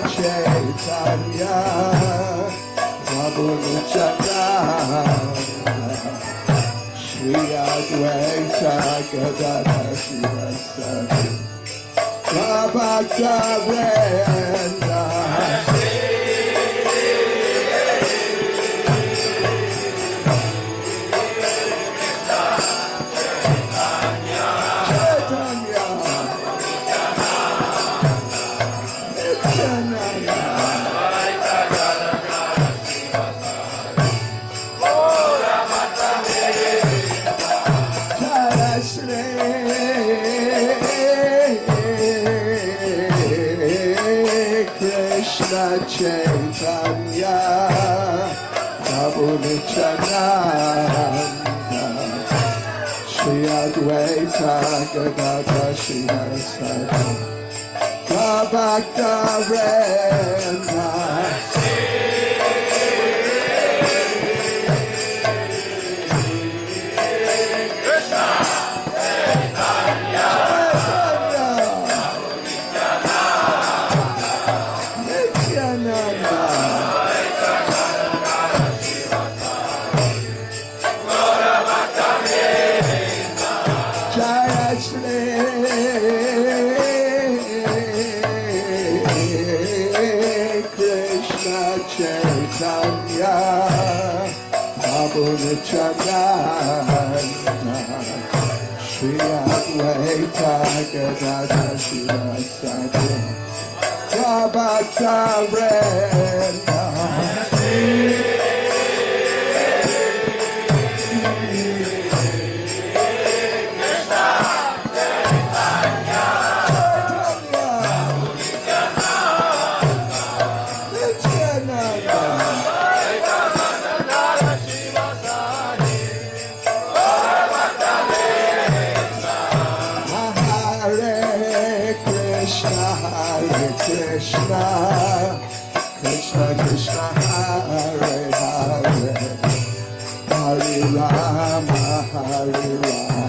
Chaitanya Prabhu Nityananda Shri Advaita Gadadhara Sivasati Bhattacharya Chaitanya Prabhu Nityananda Shri Advaita Gadadhara Sivasati Bhattacharya Chaitanya Prabhu Nityananda Shri Advaita Gadadhara Sivasati Bhattacharya Krishna, Krishna Krishna, Hare Hare, Hare Rama, Hare Rama,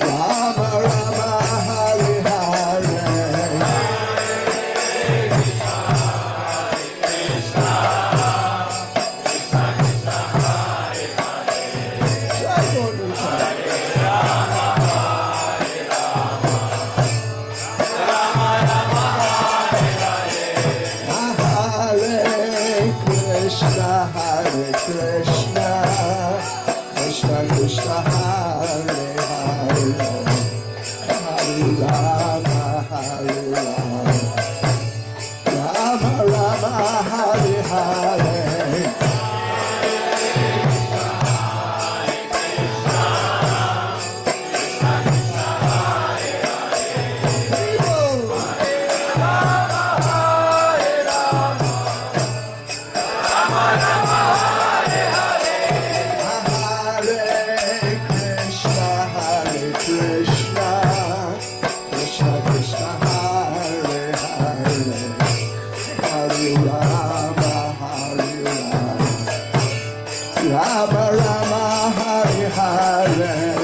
Rama Rama, Hare Hare. Hare Krishna, Krishna Krishna, Hare Hare, Hare Rama, Hare Rama, Rama Rama, Hare Hare. Rama Rama, Hare Hare.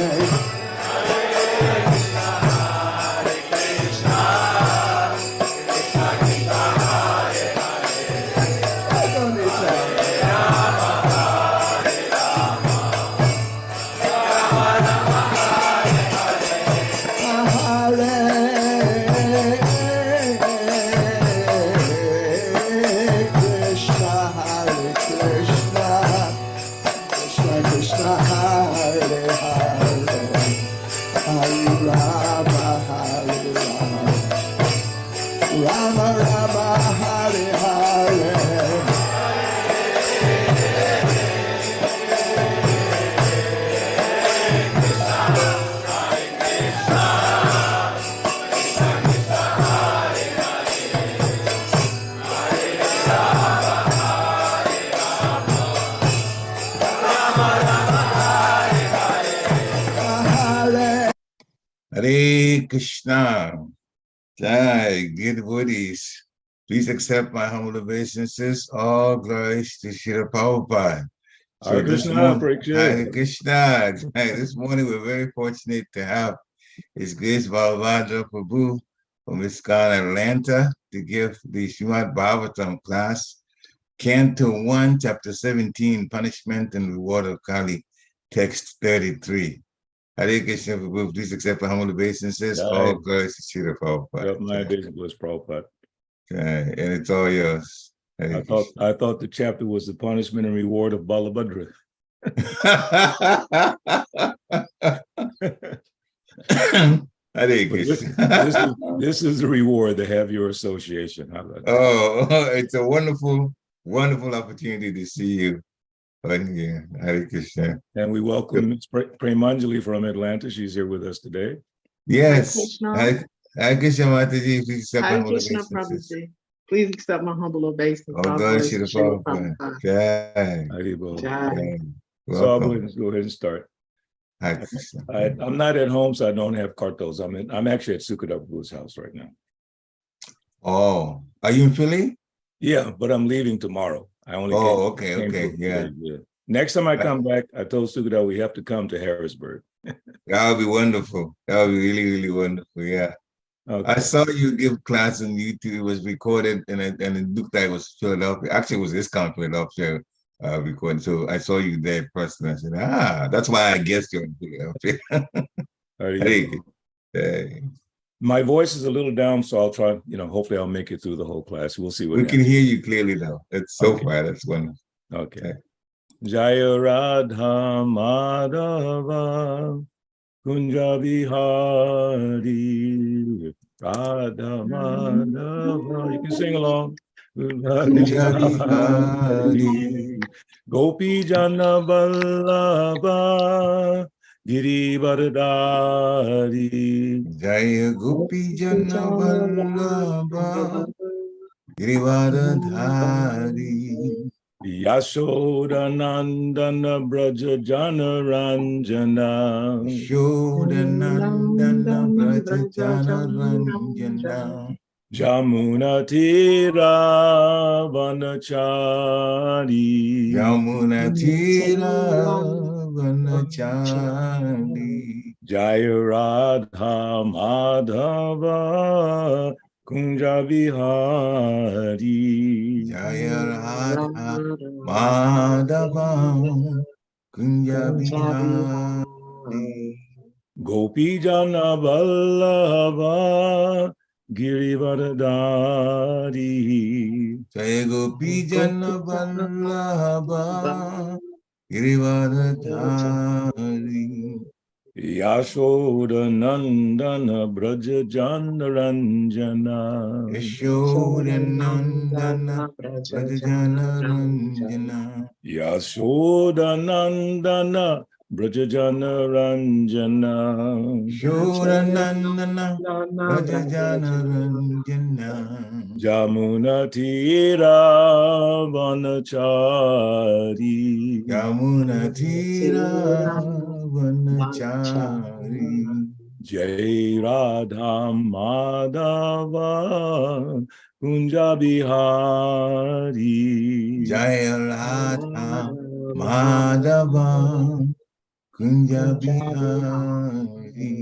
Rama Rama, Hare Hare. Hare Krishna. Jai, good woodies. Please accept my humble obeisances. All glories to Srila Prabhupada. Hare Krishna, Hare Krishna. This morning we're very fortunate to have His Grace Balabhadra Prabhu from ISKCON Atlanta. to give the Srimad Bhagavatam class, Canto 1, Chapter 17, Punishment and Reward of Kali, Text 33. Hare Krishna, Prabhu, please accept my humble obeisances. All glories to Srila Prabhupada. My obeisance was Prabhupada. Okay, and it's all yours. I thought the chapter was the punishment and reward of Balabhadra. Hare Krishna. This is the reward to have your association. It's a wonderful, wonderful opportunity to see you. Hare Krishna. And we welcome Ms. Premanjali from Atlanta. She's here with us today. Yes. Hare Krishna, Mataji. Please accept my humble obeisances. Please accept my humble obeisance. Oh, God, Shri Prabhupada. Jai. So I'll go ahead and start. I'm not at home, so I don't have cartels. I'm actually at Sukadeva Prabhu's house right now. Oh, are you in Philly? Yeah, but I'm leaving tomorrow. I only okay, yeah. Next time I come back, I told Sukadeva we have to come to Harrisburg. That would be wonderful. That would be really, really wonderful. Yeah. Okay. I saw you give class on YouTube. It was recorded, and it looked like it was Philadelphia. Actually, it was ISKCON Philadelphia recording. So I saw you there first, and I said, that's why I guessed you're in Philadelphia. My voice is a little down, so I'll try, hopefully I'll make it through the whole class. We'll see what we can hear you clearly though. It's so far, that's wonderful. Okay. Jaya Radha Madhava Kunja Vihari Radha Madhava. You can sing along. Kunja Vihari Gopi Jana Vallabha Giri Varadari Jaya Gopi Jana Vallabha Giri Varadari Yashoda Nandana Braja Jana Ranjana Yashoda Nandana Braja Jana Ranjana Jamuna Tira Vanachari Jamuna Tira Vanachari Jaya Radha Madhava Kunja Vihari Jaya Radha Madhava Kunja Vihari Gopi Jana Vallabha Girivaradari Jaya Gopi Jana Vallabha Girivaradari Yashoda Nandana Braja Jana Ranjana Yashoda Nandana Braja Jana Ranjana Yashoda Nandana Braja Jana Ranjana Yashoda Nandana Braja Jana Ranjana Jamuna Tira Vanachari Yamuna Tira Vanachari Jai Radha Madhava Kunja Bihari Jaya Radha Madhava Kunja Bihari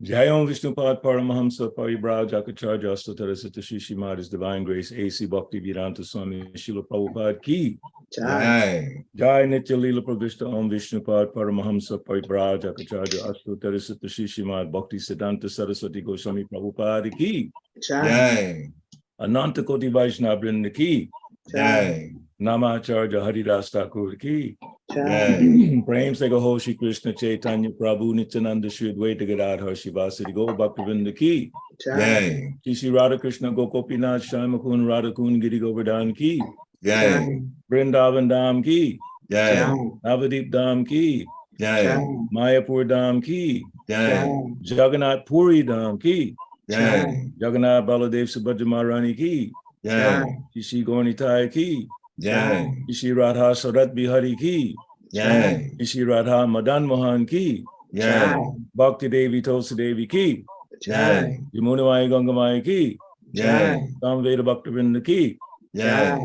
Jai Om Vishnupad Paramahamsa Paribrajacharya Astatara Satashi Shrimad His Divine Grace A.C. Bhakti Vedanta Swami Srila Prabhupada Ki Jai Jai Nitya Leela Pravishta Om Vishnupad Paramahamsa Paribrajacharya Astatara Satashi Shrimad Bhakti Siddhanta Saraswati Goswami Prabhupada Ki Jai Ananta Koti Vaishnava Vrinda Ki Jai Namacharya Haridas Thakur Ki Jai Prem Se Gaho Shri Krishna Chaitanya Prabhu Nityananda Shri Advaita Gadadhar Shivasati Go Bhaktivinoda Ki Jai Shri Radha Krishna Gokopinath Shyamakun Radhakun Giri Govardhan Ki Jai Vrindavan Dham Ki Jai Navadip Dham Ki Jai Mayapur Dham Ki Jai Jagannath Puri Dham Ki Jai Jagannath Baladev Subhadra Maharani Ki Jai Shri Gaurnitai Ki Jai Shri Radha Sarat Bihari Ki Jai Shri Radha Madan Mohan Ki Jai Bhakti Devi Tulsi Devi Ki Jai Yamunamai Gangamai Ki Jai Samveda Bhaktivinoda Ki Jai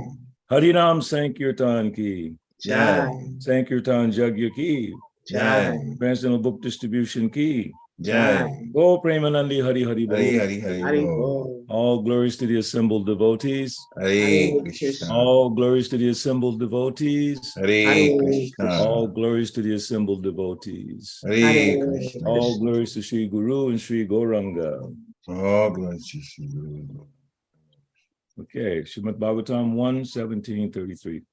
Harinam Sankirtan Ki Jai Sankirtan Jagya Ki Jai Transcendental Book Distribution Ki Jai. Go Premanandi Hari Hari Bol. Hari Hari Hari Hari Bol. Bol. All glories to the assembled devotees. Hare Krishna. All glories to the assembled devotees. Hare Krishna. All glories to the assembled devotees. Hare Krishna. All glories to Sri Guru and Sri Gauranga. All glories to Sri Guru. Okay, Srimad Bhagavatam 1:17-33.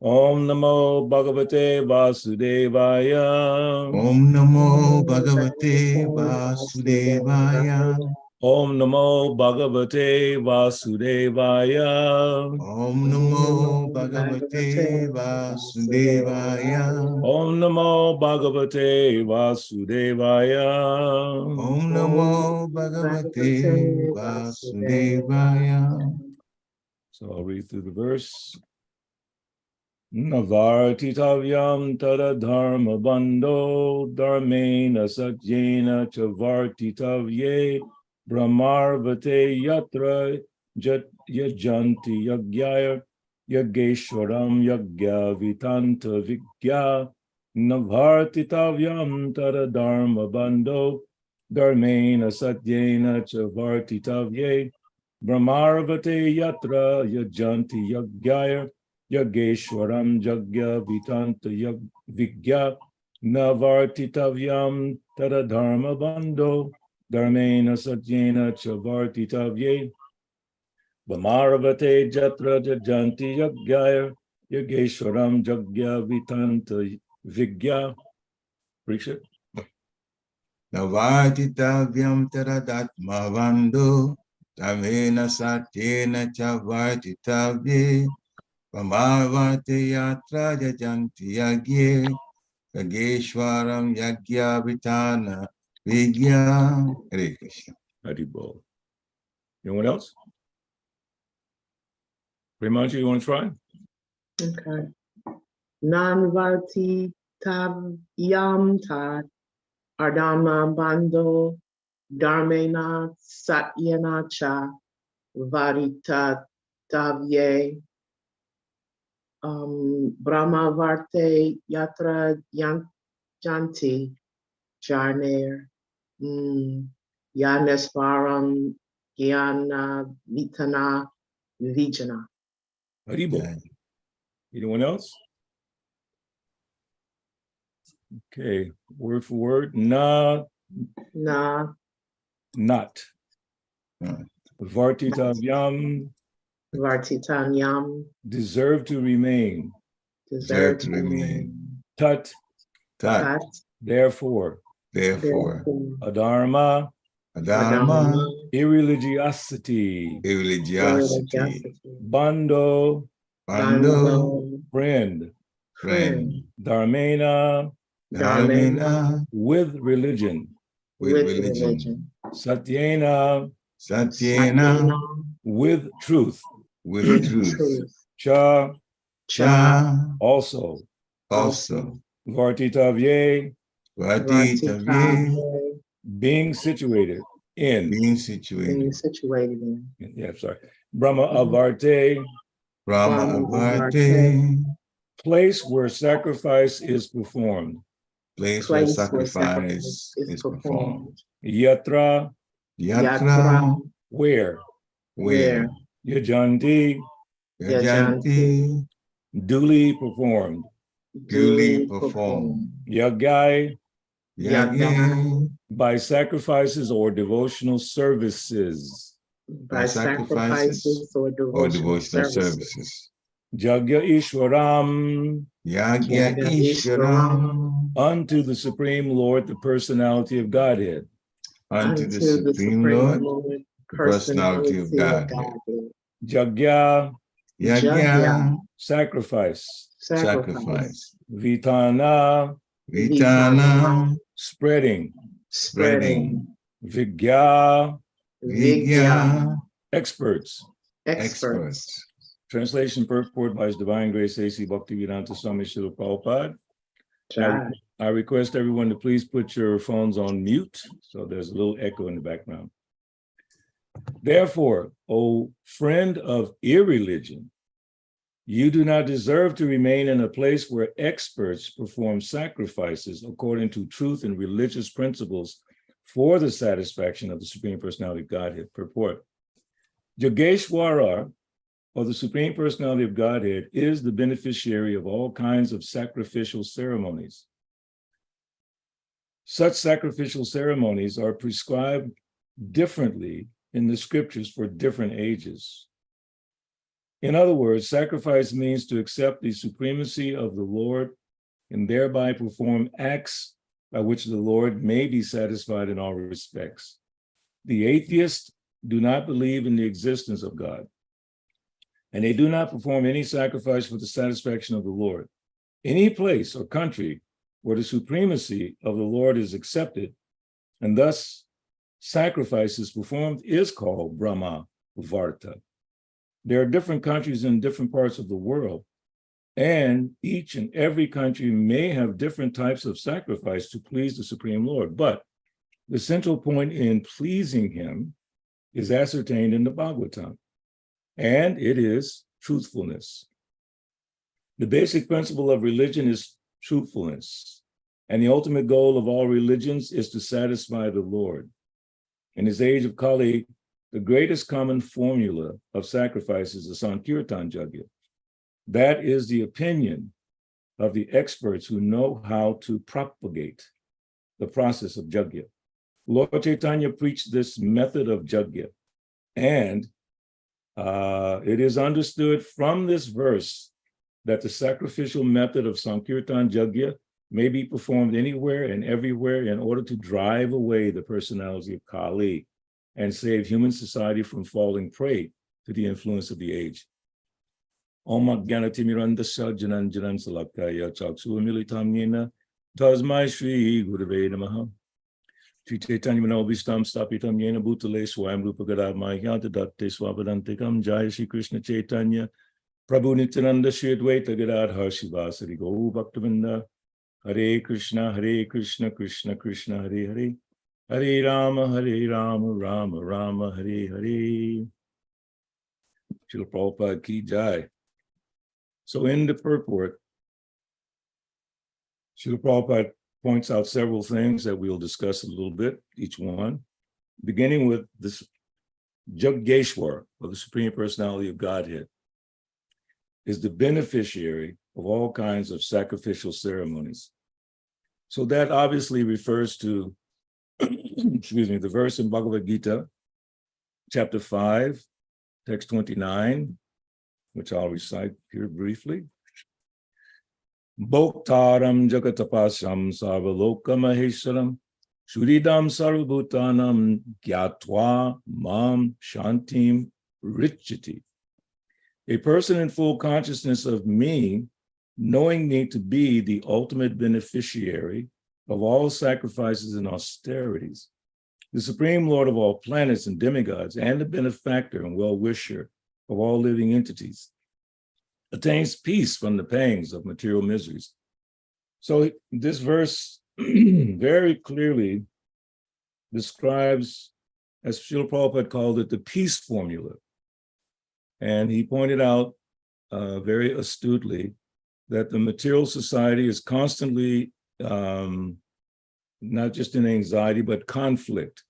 Om Namo Bhagavate Vasudevaya. Om Namo Bhagavate Vasudevaya. Om Namo Bhagavate Vasudevaya. Om Namo Bhagavate Vasudevaya. Om Namo Bhagavate Vasudevaya. Om Namo Bhagavate Vasudevaya. So I'll read through the verse. Navartitavyam tada dharma bando dharmena satyena chavartitavye brahmarvate yatra yajanti yagyaya yageshwaram yagya vitanta vigya navartitavyam tada dharma bando dharmena satyena chavartitavye brahmarvate yatra yajanti yagyaya Yageshwaram Jagya Vitanta Vigya Navartitavyam Tadadharma Bando Dharmena Satyena Chavartitavye Bhamaravate Jatra Jajanti Yagyaya Yageshwaram Jagya Vitanta Vigya. Preach it. Navartitavyam Taradatma Vando Dharmena Satyena Chavartitavye Pamavate yatra jajanti yagye Yageshwaram yagya vitana vigya. Hare Krishna. Haribol. Anyone else? Premanji, you want to try? Okay. Nanvarti tavyam tad ardama bando dharmena satyena cha varita tavye Brahmavarte Yatra Janti Jarner Yaneswaram Gyana Vitana Vijana. Haribol. Anyone else? Okay, word for word. Not. Vartitavyam. Vartitanyam. Deserve to remain. Deserve to remain. Tat. Tat. Therefore. Adharma. Irreligiosity. Bando. Friend. Dharmena. With religion. Satyena. With truth. Cha. Also. Vartitavye. Being situated in. Yeah, sorry. Brahma avarte. Place where sacrifice is performed. Yatra. Where. Yajanti. Duly performed. Yagai. By sacrifices or devotional services. Jagya Ishwaram. Unto the Supreme Lord, the personality of Godhead. Unto the Supreme Lord, the personality of Godhead. Jagya. Sacrifice. Vitana. Spreading. Vigya. Experts. Translation purport by His Divine Grace A.C. Bhaktivedanta Swami Srila Prabhupada. I request everyone to please put your phones on mute, so there's a little echo in the background. Therefore, O friend of irreligion, You do not deserve to remain in a place where experts perform sacrifices according to truth and religious principles for the satisfaction of the Supreme Personality of Godhead. Purport. Yogeshwara, or the Supreme Personality of Godhead, is the beneficiary of all kinds of sacrificial ceremonies. Such sacrificial ceremonies are prescribed differently in the scriptures for different ages. In other words, sacrifice means to accept the supremacy of the Lord and thereby perform acts by which the Lord may be satisfied in all respects. The atheists do not believe in the existence of God, and they do not perform any sacrifice for the satisfaction of the Lord. Any place or country where the supremacy of the Lord is accepted, and thus sacrifice is performed, is called Brahma Varta. There are different countries in different parts of the world, and each and every country may have different types of sacrifice to please the Supreme Lord. But the central point in pleasing him is ascertained in the Bhagavatam, and it is truthfulness. The basic principle of religion is truthfulness, and the ultimate goal of all religions is to satisfy the Lord. In this age of Kali, the greatest common formula of sacrifice is the Sankirtan Yajna. That is the opinion of the experts who know how to propagate the process of Yajna. Lord Chaitanya preached this method of Yajna, and it is understood from this verse that the sacrificial method of Sankirtan Yajna may be performed anywhere and everywhere in order to drive away the personality of Kali and save human society from falling prey to the influence of the age. Om Jnanatimirandasya Jananjanan Salakaya Chaksu Militam Yena Tasmai Shri Gurave Namaha Shri Chaitanya Manobhistam Stapitam Yena Bhutale Swayam Rupa Gadamaya Datte Swapadantikam Jaya Shri Krishna Chaitanya Prabhu Nityananda Shri Advaita Gadadhar Shivasari Gaur Bhaktavinda Hare Krishna, Krishna Krishna, Hare Hare, Hare Rama, Rama Rama, Hare Hare. Srila Prabhupada Ki Jai. So in the purport, Srila Prabhupada points out several things that we'll discuss a little bit, each one, beginning with this Yogeshwara, or the Supreme Personality of Godhead, is the beneficiary of all kinds of sacrificial ceremonies. So that obviously refers to, the verse in Bhagavad Gita, chapter 5, text 29, which I'll recite here briefly. Bhoktaram jagatapasam sarvaloka maheswaram shuridam sarvabhutanam gyatva mam shantim richati. A person in full consciousness of me, knowing me to be the ultimate beneficiary of all sacrifices and austerities, the Supreme Lord of all planets and demigods, and the benefactor and well-wisher of all living entities, attains peace from the pangs of material miseries. So this verse very clearly describes, as Srila Prabhupada called it, the peace formula. And he pointed out very astutely that the material society is constantly not just in anxiety, but conflict.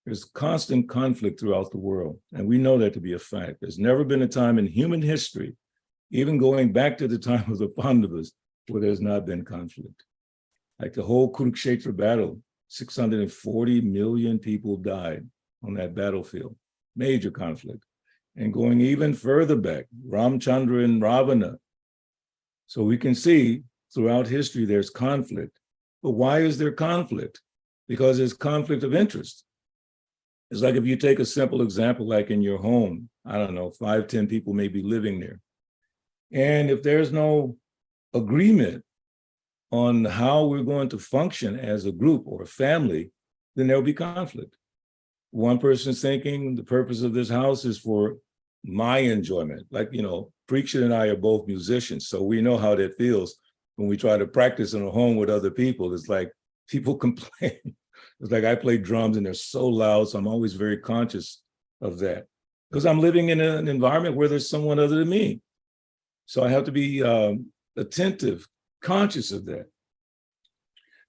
There's constant conflict throughout the world. And we know that to be a fact. There's never been a time in human history, even going back to the time of the Pandavas, where there's not been conflict. Like the whole Kurukshetra battle, 640 million people died on that battlefield, major conflict. And going even further back, Ramchandra and Ravana. So we can see throughout history there's conflict. But why is there conflict? Because there's conflict of interest. It's like if you take a simple example, like in your home, I don't know, 5, 10 people may be living there. And if there's no agreement on how we're going to function as a group or a family, then there'll be conflict. One person's thinking the purpose of this house is for my enjoyment. Like, Preacher and I are both musicians, so we know how that feels when we try to practice in a home with other people. It's like people complain. It's like I play drums and they're so loud, so I'm always very conscious of that because I'm living in an environment where there's someone other than me. So I have to be attentive, conscious of that.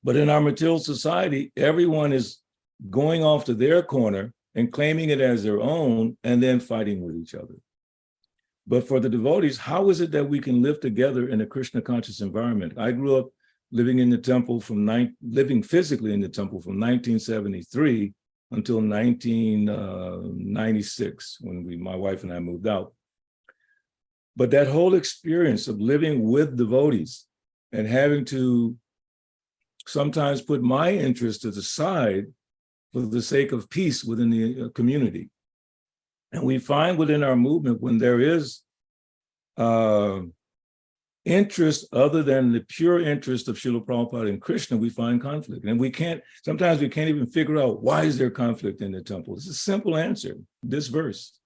But in our material society, everyone is going off to their corner and claiming it as their own and then fighting with each other. But for the devotees, how is it that we can live together in a Krishna conscious environment? I grew up living in the temple living physically in the temple from 1973 until 1996 when my wife and I moved out. But that whole experience of living with devotees and having to sometimes put my interest to the side for the sake of peace within the community. And we find within our movement, when there is interest other than the pure interest of Srila Prabhupada and Krishna, we find conflict. And sometimes we can't even figure out why is there conflict in the temple. It's a simple answer, this verse.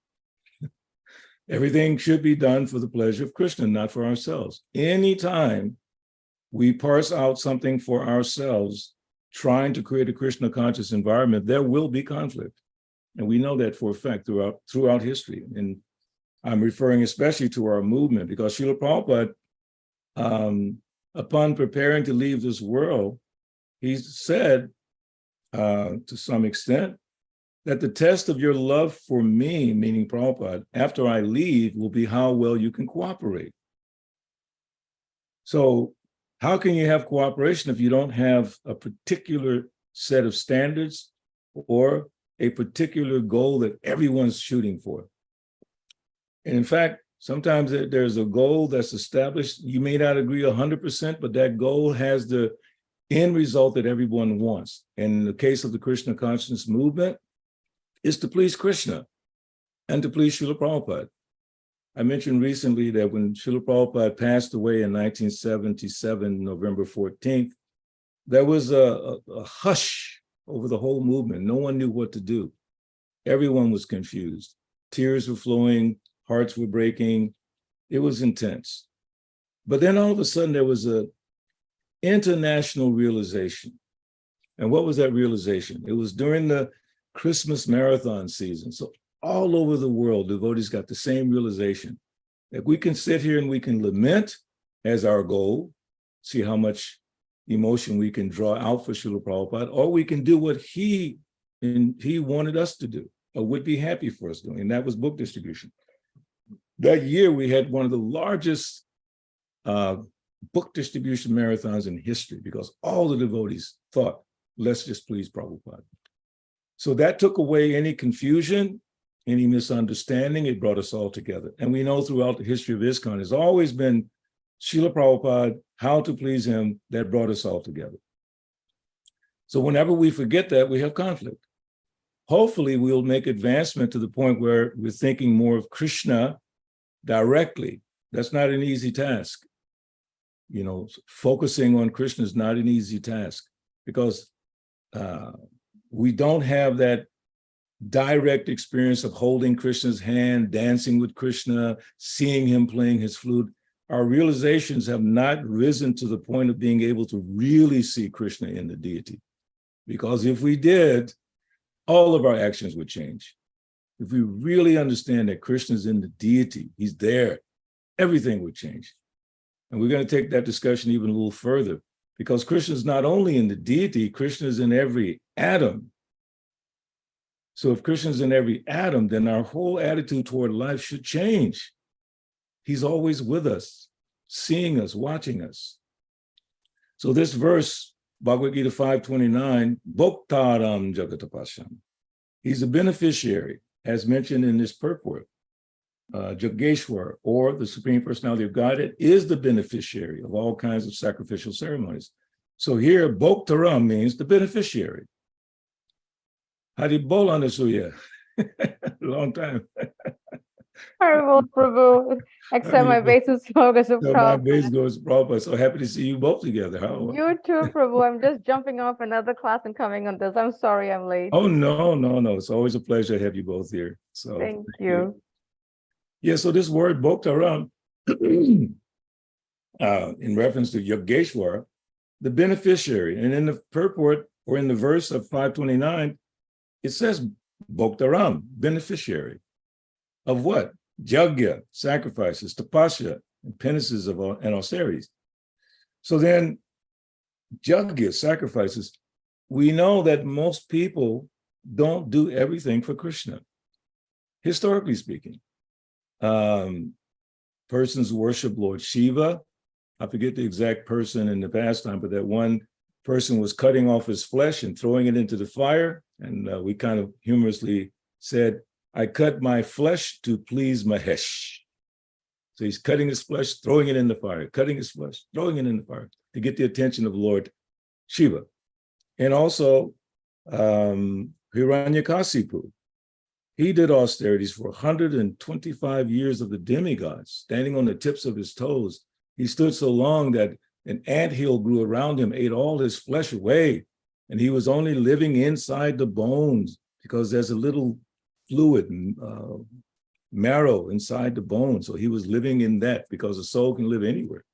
Everything should be done for the pleasure of Krishna, not for ourselves. Anytime we parse out something for ourselves, trying to create a Krishna conscious environment, there will be conflict. And we know that for a fact throughout history. And I'm referring especially to our movement, because Srila Prabhupada, upon preparing to leave this world, he said, to some extent, that the test of your love for me, meaning Prabhupada, after I leave will be how well you can cooperate. So how can you have cooperation if you don't have a particular set of standards or a particular goal that everyone's shooting for? And in fact, sometimes there's a goal that's established. You may not agree 100%, but that goal has the end result that everyone wants. And in the case of the Krishna consciousness movement, is to please Krishna and to please Srila Prabhupada. I mentioned recently that when Srila Prabhupada passed away in 1977, November 14th, there was a hush over the whole movement. No one knew what to do. Everyone was confused. Tears were flowing, hearts were breaking. It was intense. But then all of a sudden there was an international realization. And what was that realization? It was during the Christmas marathon season. So all over the world, devotees got the same realization that we can sit here and we can lament as our goal, see how much emotion we can draw out for Srila Prabhupada, or we can do what he wanted us to do, or would be happy for us doing, and that was book distribution. That year, we had one of the largest book distribution marathons in history because all the devotees thought, let's just please Prabhupada. So that took away any confusion, any misunderstanding. It brought us all together. And we know throughout the history of ISKCON, it's always been Srila Prabhupada, how to please him, that brought us all together. So whenever we forget that, we have conflict. Hopefully, we'll make advancement to the point where we're thinking more of Krishna directly. That's not an easy task. You know, focusing on Krishna is not an easy task because we don't have that direct experience of holding Krishna's hand, dancing with Krishna, seeing him playing his flute. Our realizations have not risen to the point of being able to really see Krishna in the deity. Because if we did, all of our actions would change. If we really understand that Krishna is in the deity, he's there, everything would change. And we're going to take that discussion even a little further, because Krishna is not only in the deity, Krishna is in every atom. So if Krishna is in every atom, then our whole attitude toward life should change. He's always with us, seeing us, watching us. So this verse, Bhagavad Gita 5:29, Bhoktaram Jagatapasham. He's a beneficiary, as mentioned in this purport. Yogeshwar, or the Supreme Personality of Godhead, is the beneficiary of all kinds of sacrificial ceremonies. So here, Bhoktaram means the beneficiary. Haribol Anasuya. Long time. Haribol Prabhu. Accept my basis focus of So my base goes Prabhupada. So happy to see you both together. How? You too, Prabhu. I'm just jumping off another class and coming on this. I'm sorry I'm late. Oh, no. It's always a pleasure to have you both here. So Thank you. Yeah, so this word Bhoktaram, in reference to Yogeshwar, the beneficiary. And in the purport, or in the verse of 529, it says Bhoktaram, beneficiary. Of what? Yajna, sacrifices, tapasya, and penances and austerities. So then, yajna, sacrifices, we know that most people don't do everything for Krishna, historically speaking. Persons worship Lord Shiva. I forget the exact person in the past time, but that one person was cutting off his flesh and throwing it into the fire. And we kind of humorously said, I cut my flesh to please Mahesh. So he's cutting his flesh, throwing it in the fire, cutting his flesh, throwing it in the fire to get the attention of Lord Shiva. And also Hiranyakasipu. He did austerities for 125 years of the demigods, standing on the tips of his toes. He stood so long that an anthill grew around him, ate all his flesh away, and he was only living inside the bones because there's a little fluid, marrow inside the bone. So he was living in that because the soul can live anywhere.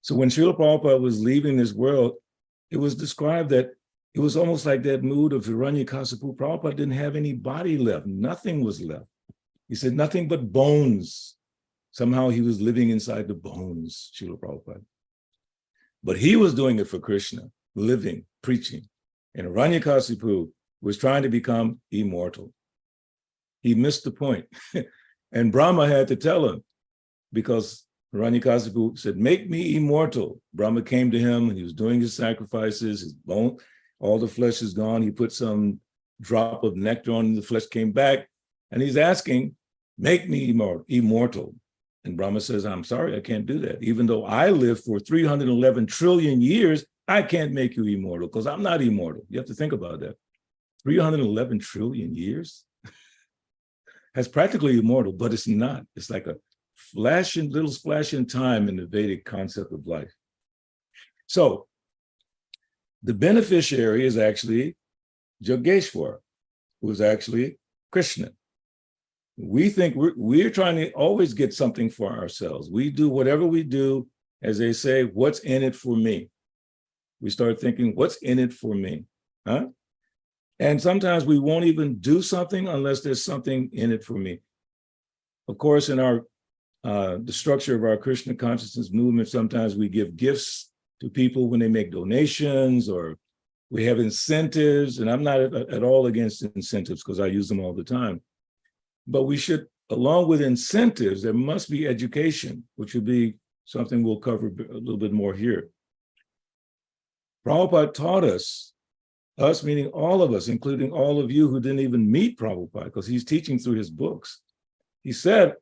So when Srila Prabhupada was leaving this world, it was described that it was almost like that mood of Hiranyakasipu. Prabhupada didn't have any body left. Nothing was left. He said nothing but bones. Somehow he was living inside the bones, Srila Prabhupada. But he was doing it for Krishna, living, preaching. And Hiranyakasipu was trying to become immortal. He missed the point. And Brahma had to tell him, because Hiranyakasipu said, make me immortal. Brahma came to him and he was doing his sacrifices, his bone, all the flesh is gone. He put some drop of nectar on, the flesh came back, and he's asking, make me immortal. And Brahma says, I'm sorry, I can't do that. Even though I live for 311 trillion years, I can't make you immortal because I'm not immortal. You have to think about that. 311 trillion years? That's practically immortal, but it's not. It's like a little flash in time in the Vedic concept of life. So the beneficiary is actually Yogeshwar, who is actually Krishna. We think we're trying to always get something for ourselves. We do whatever we do, as they say, what's in it for me? We start thinking, what's in it for me? Huh? And sometimes we won't even do something unless there's something in it for me. Of course, in our the structure of our Krishna consciousness movement, sometimes we give gifts to people when they make donations, or we have incentives. And I'm not at all against incentives because I use them all the time. But we should, along with incentives, there must be education, which would be something we'll cover a little bit more here. Prabhupada taught us meaning all of us, including all of you who didn't even meet Prabhupada, because he's teaching through his books. He said,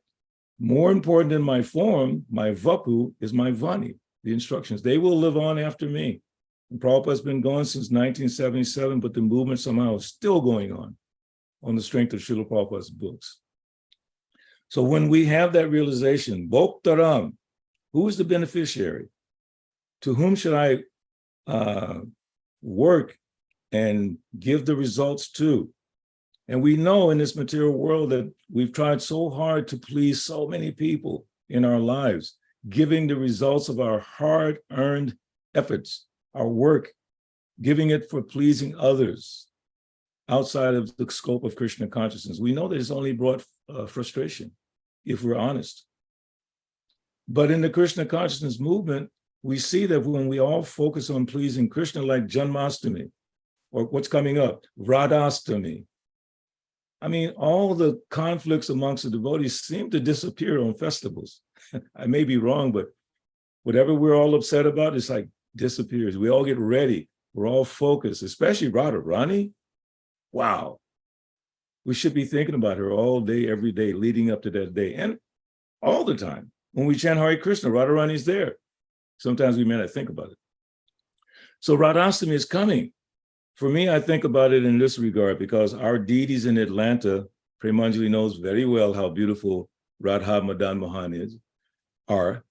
more important than my form, my vapu, is my vani, the instructions. They will live on after me. And Prabhupada's been gone since 1977, but the movement somehow is still going on the strength of Srila Prabhupada's books. So when we have that realization, Bhoktaram, who is the beneficiary? To whom should I work and give the results to? And we know in this material world that we've tried so hard to please so many people in our lives, giving the results of our hard-earned efforts, our work, giving it for pleasing others outside of the scope of Krishna consciousness. We know that it's only brought frustration, if we're honest. But in the Krishna consciousness movement, we see that when we all focus on pleasing Krishna, like Janmashtami, or what's coming up, Radhastami. I mean, all the conflicts amongst the devotees seem to disappear on festivals. I may be wrong, but whatever we're all upset about, it's like disappears. We all get ready. We're all focused, especially Radharani. Wow. We should be thinking about her all day, every day, leading up to that day. And all the time. When we chant Hare Krishna, Radharani's there. Sometimes we may not think about it. So Radhastami is coming. For me, I think about it in this regard, because our deities in Atlanta, Premanjali knows very well how beautiful Radha Madan Mohan are.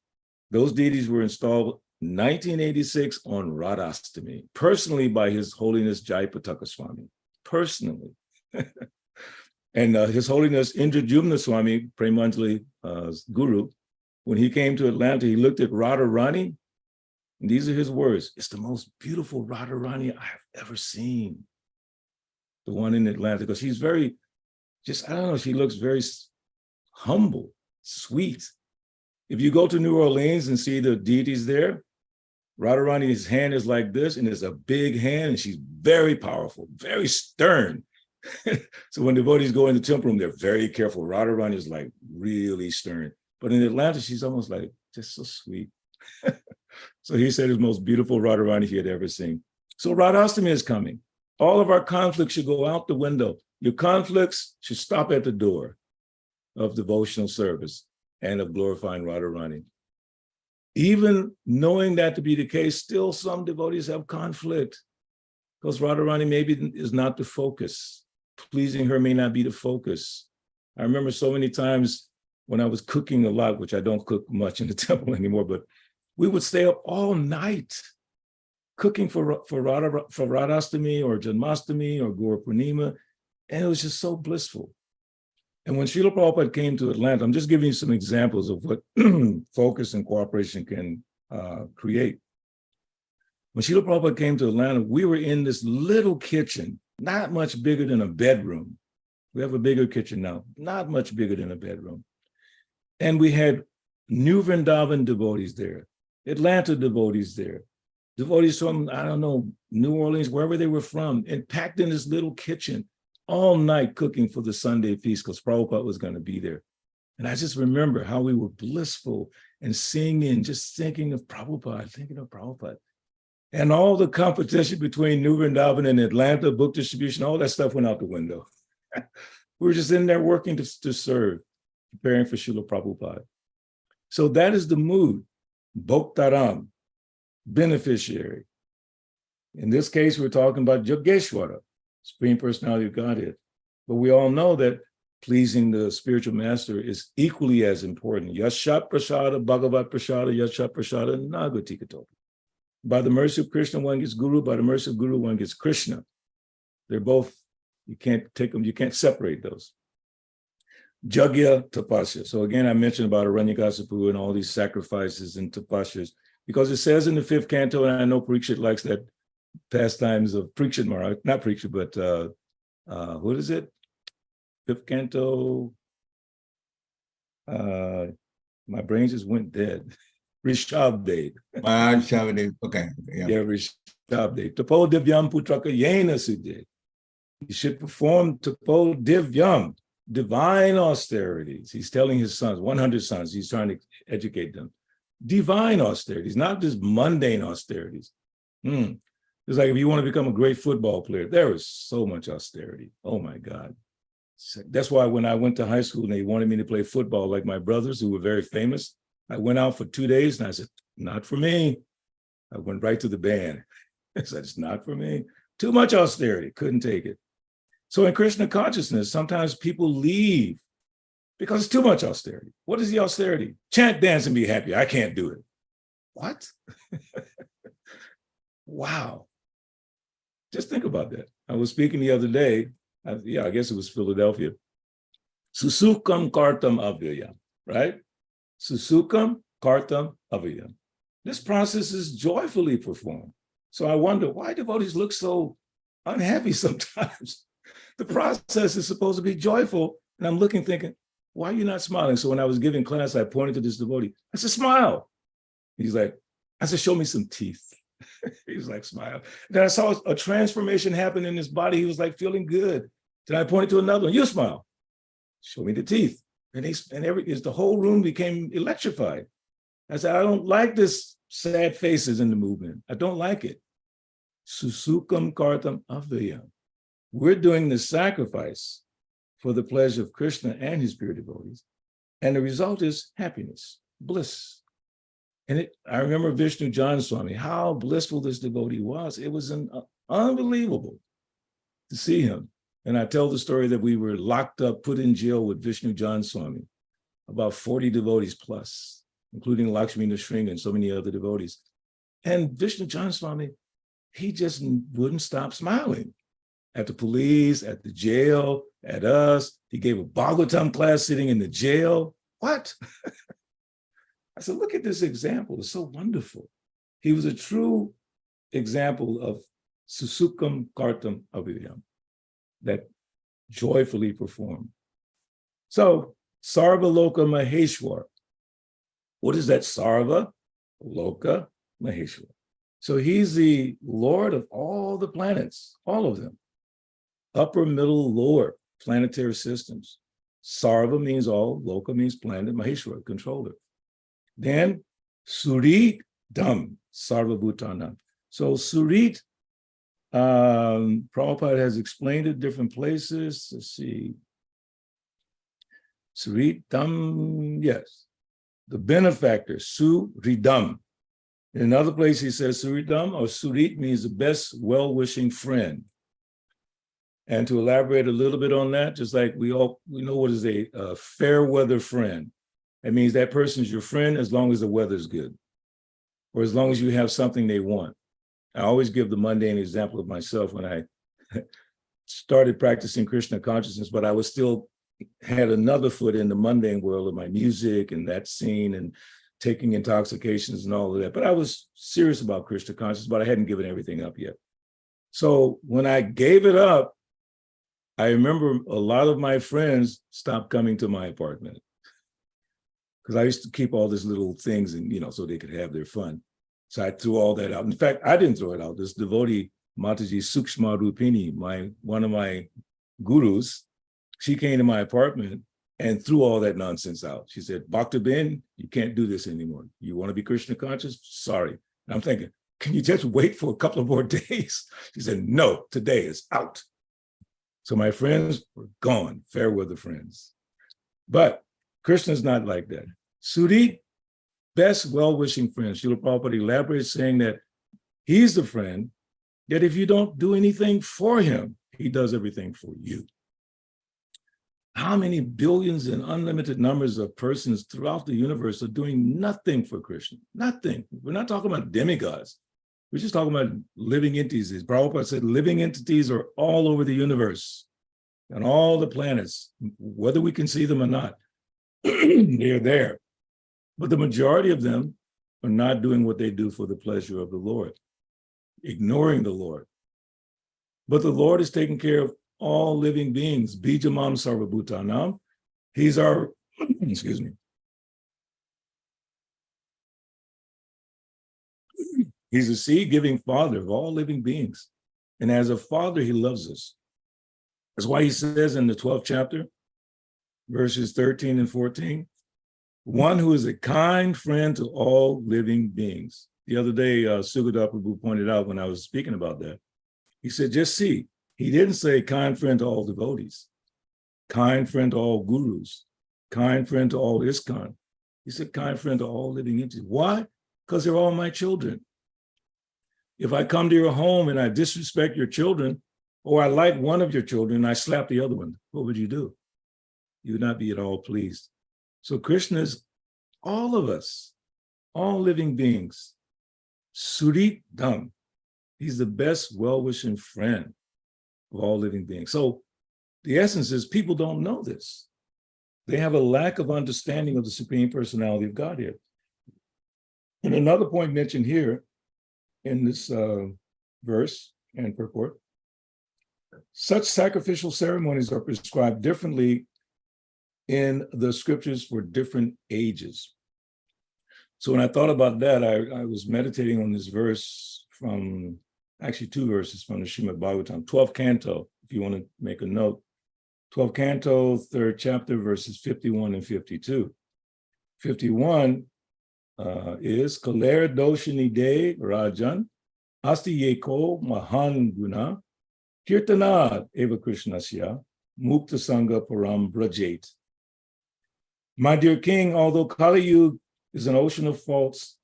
Those deities were installed 1986 on Radhastami, personally by His Holiness Jayapataka Swami, personally. And His Holiness Indradyumna Swami, Premanjali's guru, when he came to Atlanta, he looked at Radharani, and these are his words: it's the most beautiful Radharani I have ever seen. The one in Atlanta, because she's very, I don't know, she looks very humble, sweet. If you go to New Orleans and see the deities there, Radharani's hand is like this, and it's a big hand, and she's very powerful, very stern. So when devotees go in the temple room, they're very careful. Radharani is like really stern. But in Atlanta, she's almost like just so sweet. So he said it's the most beautiful Radharani he had ever seen. So Radhastami is coming. All of our conflicts should go out the window. Your conflicts should stop at the door of devotional service and of glorifying Radharani. Even knowing that to be the case, still some devotees have conflict because Radharani maybe is not the focus. Pleasing her may not be the focus. I remember so many times when I was cooking a lot, which I don't cook much in the temple anymore, but we would stay up all night cooking for Radhastami or Janmastami or Gaura Purnima, and it was just so blissful. And when Srila Prabhupada came to Atlanta, I'm just giving you some examples of what focus and cooperation can create. When Srila Prabhupada came to Atlanta, we were in this little kitchen, not much bigger than a bedroom. We have a bigger kitchen now, not much bigger than a bedroom. And we had New Vrindavan devotees there, Atlanta devotees there, devotees from, I don't know, New Orleans, wherever they were from, and packed in this little kitchen all night cooking for the Sunday feast because Prabhupada was going to be there. And I just remember how we were blissful and singing, just thinking of Prabhupada. And all the competition between New Vrindavan and Atlanta, book distribution, all that stuff went out the window. We were just in there working to serve, preparing for Srila Prabhupada. So that is the mood. Bhoktaram, beneficiary. In this case, we're talking about Yogeshwara, Supreme Personality of Godhead. But we all know that pleasing the spiritual master is equally as important. Yashat Prasada, Bhagavat Prasada, Yashat Prasada, Nagatikatopi. By the mercy of Krishna, one gets Guru. By the mercy of Guru, one gets Krishna. They're both, you can't take them, you can't separate those. Jagya Tapasya. So again, I mentioned about Aranyakasipu and all these sacrifices and tapasyas, because it says in the 5th canto, and I know Parikshit likes that pastimes of Parikshit Maharaj, not Parikshit, but what is it? 5th canto, my brain just went dead. Rishabdev. Okay. Yeah, Rishabdev. Tapo Divyam Putraka Yena Siddhe. He should perform Tapo Divyam, divine austerities. He's telling his sons, 100 sons, he's trying to educate them. Divine austerities, not just mundane austerities. It's like if you want to become a great football player, there is so much austerity. Oh my God. That's why when I went to high school and they wanted me to play football like my brothers who were very famous, I went out for 2 days and I said, not for me. I went right to the band. I said, it's not for me. Too much austerity, couldn't take it. So in Krishna consciousness, sometimes people leave because it's too much austerity. What is the austerity? Chant, dance, and be happy. I can't do it. What? Wow. Just think about that. I was speaking the other day, I guess it was Philadelphia. Susukam kartam avyayam, right? Susukam kartam avyayam. This process is joyfully performed. So I wonder why devotees look so unhappy sometimes. The process is supposed to be joyful. And I'm looking, thinking, why are you not smiling? So when I was giving class, I pointed to this devotee. I said, smile. He's like, I said, show me some teeth. He's like, smile. Then I saw a transformation happen in his body. He was like feeling good. Then I pointed to another one. You smile. Show me the teeth. And the whole room became electrified. I said, I don't like this sad faces in the movement. I don't like it. Susukam kartam avyayam. We're doing the sacrifice for the pleasure of Krishna and his pure devotees. And the result is happiness, bliss. And I remember Vishnu John Swami, how blissful this devotee was. It was unbelievable to see him. And I tell the story that we were locked up, put in jail with Vishnu John Swami, about 40 devotees plus, including Lakshmi Nrsimha and so many other devotees. And Vishnu John Swami, he just wouldn't stop smiling at the police, at the jail, at us. He gave a Bhagavatam class sitting in the jail. What? I said, look at this example. It's so wonderful. He was a true example of Susukam Kartam Avyayam, that joyfully performed. So, Sarvaloka Maheshwar. What is that? Sarva, Loka, Maheshwara. So he's the Lord of all the planets, all of them. Upper, middle, lower planetary systems. Sarva means all, Loka means planet, Maheshwara, controller. Then Surit Dham, Sarva Bhutanam. So Surit, Prabhupada has explained it different places. Let's see. Surit Dham, yes. The benefactor, Suridam. In another place, he says Suridam or Surit means the best well-wishing friend. And to elaborate a little bit on that, just like we know what is a fair weather friend. That means that person is your friend as long as the weather's good, or as long as you have something they want. I always give the mundane example of myself when I started practicing Krishna consciousness, but I was still had another foot in the mundane world of my music and that scene and taking intoxications and all of that. But I was serious about Krishna consciousness, but I hadn't given everything up yet. So when I gave it up, I remember a lot of my friends stopped coming to my apartment because I used to keep all these little things and, so they could have their fun. So I threw all that out. In fact, I didn't throw it out. This devotee, Mataji Sukshma Rupini, one of my gurus, she came to my apartment and threw all that nonsense out. She said, Bhakta Ben, you can't do this anymore. You want to be Krishna conscious? Sorry. And I'm thinking, can you just wait for a couple of more days? She said, no, today is out. So my friends were gone, fair weather friends. But Krishna's not like that. Surit, best well-wishing friend. Srila Prabhupada elaborates saying that he's the friend, that if you don't do anything for him, he does everything for you. How many billions and unlimited numbers of persons throughout the universe are doing nothing for Krishna? Nothing. We're not talking about demigods. We're just talking about living entities. Prabhupada said living entities are all over the universe and all the planets, whether we can see them or not. They're there. But the majority of them are not doing what they do for the pleasure of the Lord, ignoring the Lord. But the Lord is taking care of all living beings. Bijamam Sarvabhutanam. He's our, excuse me. He's the seed-giving father of all living beings. And as a father, he loves us. That's why he says in the 12th chapter, verses 13 and 14, one who is a kind friend to all living beings. The other day, Sugata Prabhu pointed out when I was speaking about that, he said, just see, he didn't say kind friend to all devotees, kind friend to all gurus, kind friend to all ISKCON. He said kind friend to all living entities. Why? Because they're all my children. If I come to your home and I disrespect your children, or I like one of your children and I slap the other one, what would you do? You would not be at all pleased. So Krishna is all of us, all living beings. Surit Dham. He's the best well-wishing friend of all living beings. So the essence is people don't know this. They have a lack of understanding of the Supreme Personality of Godhead. And another point mentioned here in this verse and purport, such sacrificial ceremonies are prescribed differently in the scriptures for different ages. So when I thought about that, I was meditating on this verse from, actually two verses from the Srimad Bhagavatam, 12th canto, if you want to make a note. 12th canto, 3rd chapter, verses 51 and 52. 51 is Kaler Doshini De Rajan, Asti Yeko Mahan Guna, Kirtanad Eva Krishnasya, Mukta Sangha Param Brajate. My dear king, although Kali Yuga is an ocean of faults,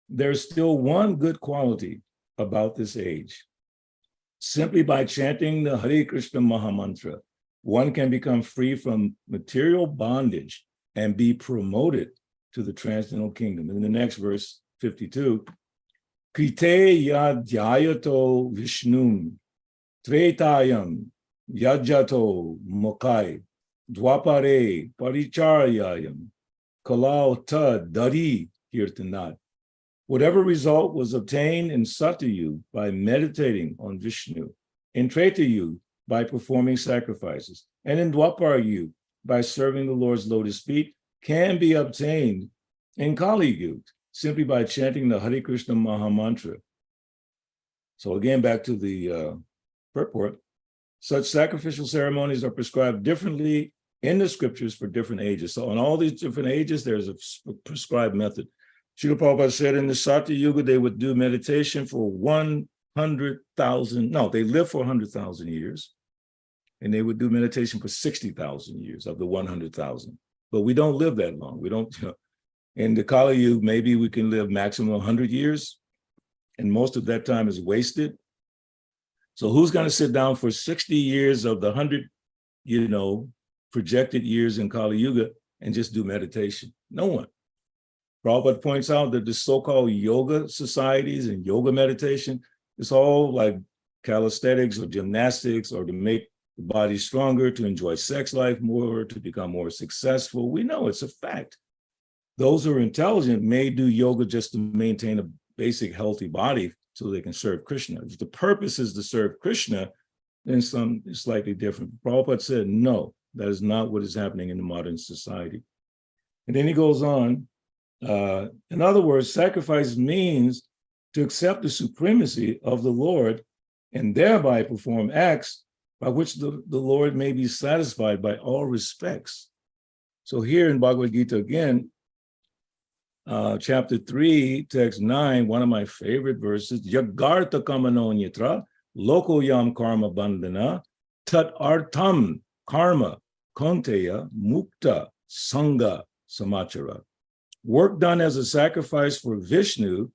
there's still one good quality about this age. Simply by chanting the Hare Krishna Mahamantra, one can become free from material bondage and be promoted to the transcendental kingdom. In the next verse, 52, Krite yadhyayato Vishnum, Tretayam yajyato mokai, Dwapare paricharyayam, Kalal ta dari kirtanat. Whatever result was obtained in Satya by meditating on Vishnu, in Treta by performing sacrifices, and in Dwapara by serving the Lord's lotus feet, can be obtained in Kali Yuga simply by chanting the Hare Krishna Maha Mantra. So again, back to the purport. Such sacrificial ceremonies are prescribed differently in the scriptures for different ages. So in all these different ages, there's a prescribed method. Srila Prabhupada said in the Satya Yuga, they would do meditation for 100,000. No, they lived for 100,000 years. And they would do meditation for 60,000 years of the 100,000. But we don't live that long. We don't, in the Kali Yuga, maybe we can live maximum 100 years. And most of that time is wasted. So who's going to sit down for 60 years of the 100, projected years in Kali Yuga and just do meditation? No one. Prabhupada points out that the so-called yoga societies and yoga meditation, it's all like calisthenics or gymnastics or to make the body stronger, to enjoy sex life more, to become more successful. We know it's a fact. Those who are intelligent may do yoga just to maintain a basic healthy body so they can serve Krishna. If the purpose is to serve Krishna, then some is slightly different. Prabhupada said, no, that is not what is happening in the modern society. And then he goes on, in other words, sacrifice means to accept the supremacy of the Lord and thereby perform acts by which the Lord may be satisfied by all respects. So here in Bhagavad Gita again, chapter 3, text 9, one of my favorite verses, Yagartha kamanonyatra, loko yam karma bandhana, tat artam karma konteya mukta sangha samachara. Work done as a sacrifice for Vishnu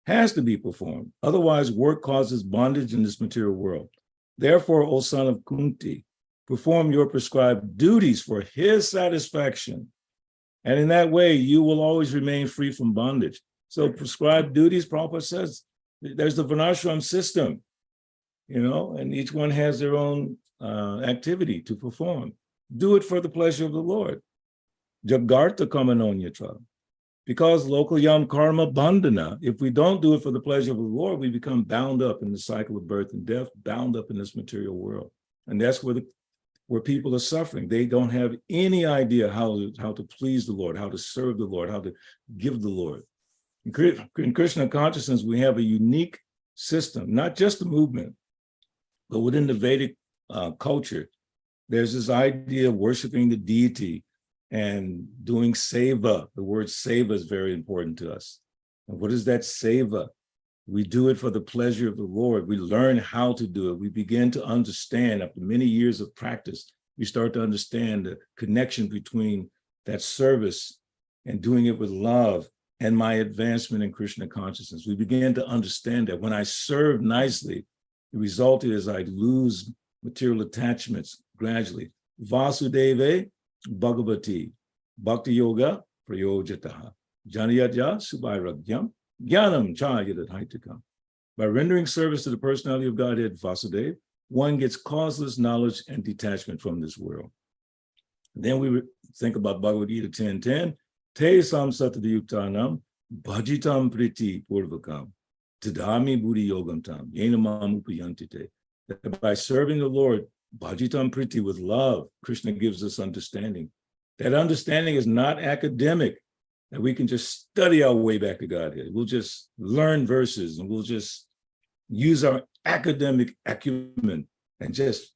has to be performed. Otherwise, work causes bondage in this material world. Therefore, O son of Kunti, perform your prescribed duties for his satisfaction. And in that way, you will always remain free from bondage. So prescribed duties, Prabhupada says, there's the Varnashram system, and each one has their own activity to perform. Do it for the pleasure of the Lord. Jagartha kamanonyatra. Because local yam karma bandhana, if we don't do it for the pleasure of the Lord, we become bound up in the cycle of birth and death, bound up in this material world. And that's where people are suffering. They don't have any idea how to please the Lord, how to serve the Lord, how to give the Lord. In Krishna consciousness, we have a unique system, not just the movement, but within the Vedic culture, there's this idea of worshiping the deity and doing seva. The word seva is very important to us. And what is that seva? We do it for the pleasure of the Lord. We learn how to do it. We begin to understand, after many years of practice, we start to understand the connection between that service and doing it with love and my advancement in Krishna consciousness. We begin to understand that when I serve nicely, the result is I lose material attachments gradually. Vasudeve Bhagavati Bhakti Yoga Prayojataha Janayatya Subairagyam Jnanam Chayadhaitikam. By rendering service to the personality of Godhead, Vasudeva, one gets causeless knowledge and detachment from this world. Then we think about Bhagavad Gita 10:10. Te sam satadiyuktanam bhajitam priti purvakam tadami buddhi yogam tam yenamam upayantite. That by serving the Lord, bhajitam priti, with love, Krishna gives us understanding. That understanding is not academic, that we can just study our way back to Godhead. We'll just learn verses and we'll just use our academic acumen and just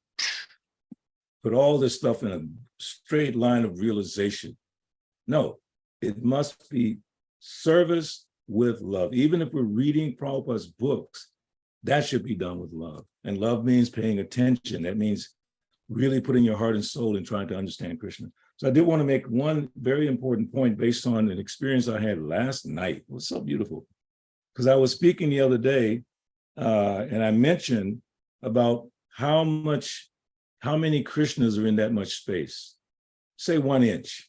put all this stuff in a straight line of realization. No, it must be service with love. Even if we're reading Prabhupada's books, that should be done with love. And love means paying attention. That means really putting your heart and soul in trying to understand Krishna. So I did want to make one very important point based on an experience I had last night. It was so beautiful. Because I was speaking the other day, and I mentioned about how many Krishnas are in that much space. Say 1 inch.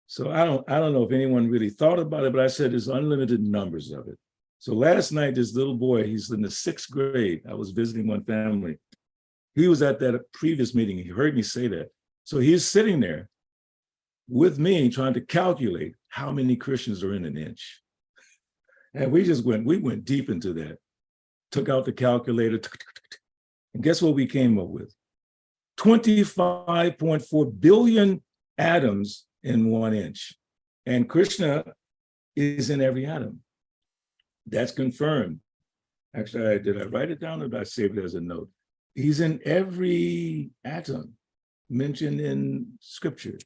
So I don't know if anyone really thought about it, but I said there's unlimited numbers of it. So last night, this little boy, he's in the 6th grade. I was visiting one family. He was at that previous meeting. He heard me say that. So he's sitting there with me trying to calculate how many Krishnas are in an inch. And we went deep into that, took out the calculator, and guess what we came up with? 25.4 billion atoms in 1 inch. And Krishna is in every atom. That's confirmed. Actually, did I write it down or did I save it as a note? He's in every atom mentioned in scripture.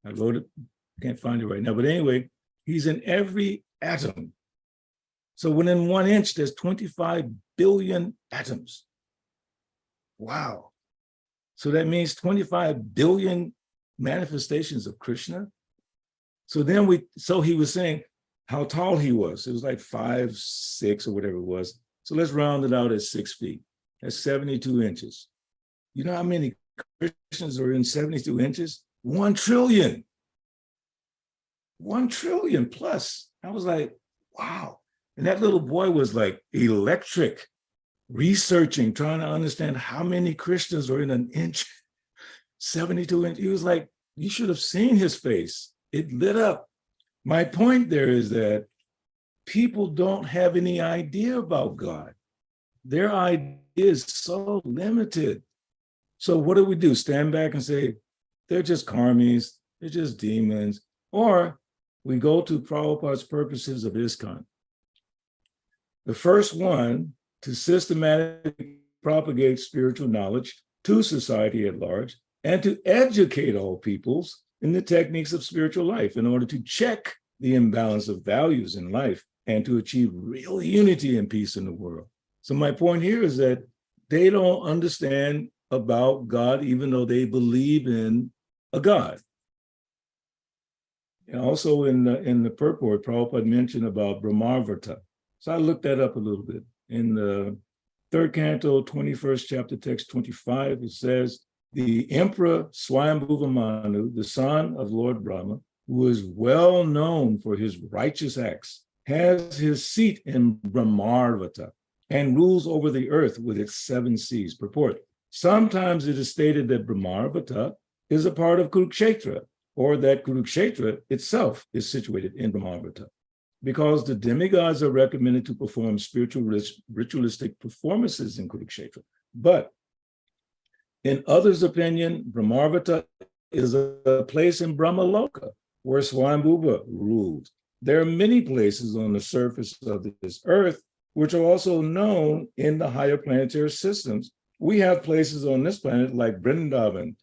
I wrote it, can't find it right now. But anyway, he's in every atom. So within 1 inch, there's 25 billion atoms. Wow. So that means 25 billion manifestations of Krishna. So then so he was saying how tall he was. It was like 5'6" or whatever it was. So let's round it out at 6 feet. That's 72 inches. You know how many Christians are in 72 inches? 1 trillion. 1 trillion plus. I was like, wow. And that little boy was like electric, researching, trying to understand how many Christians are in an inch, 72 inches. He was like, you should have seen his face. It lit up. My point there is that people don't have any idea about God. Their idea is so limited. So what do? Stand back and say, they're just karmis, they're just demons. Or we go to Prabhupada's purposes of ISKCON. The first one, to systematically propagate spiritual knowledge to society at large and to educate all peoples in the techniques of spiritual life in order to check the imbalance of values in life and to achieve real unity and peace in the world. So my point here is that they don't understand about God, even though they believe in a God. And also in the purport, Prabhupada mentioned about Brahmarvarta. So I looked that up a little bit. In the 3rd canto, 21st chapter, text 25, it says, the Emperor Swayambhuva Manu, the son of Lord Brahma, who is well known for his righteous acts, has his seat in Brahmarvarta and rules over the earth with its 7 seas. Purport. Sometimes it is stated that Brahmarvarta is a part of Kurukshetra, or that Kurukshetra itself is situated in Brahmarvarta, because the demigods are recommended to perform spiritual ritualistic performances in Kurukshetra. But in others' opinion, Brahmarvarta is a place in Brahmaloka where Swayambhuva ruled. There are many places on the surface of this earth which are also known in the higher planetary systems. We have places on this planet like Vrindavan,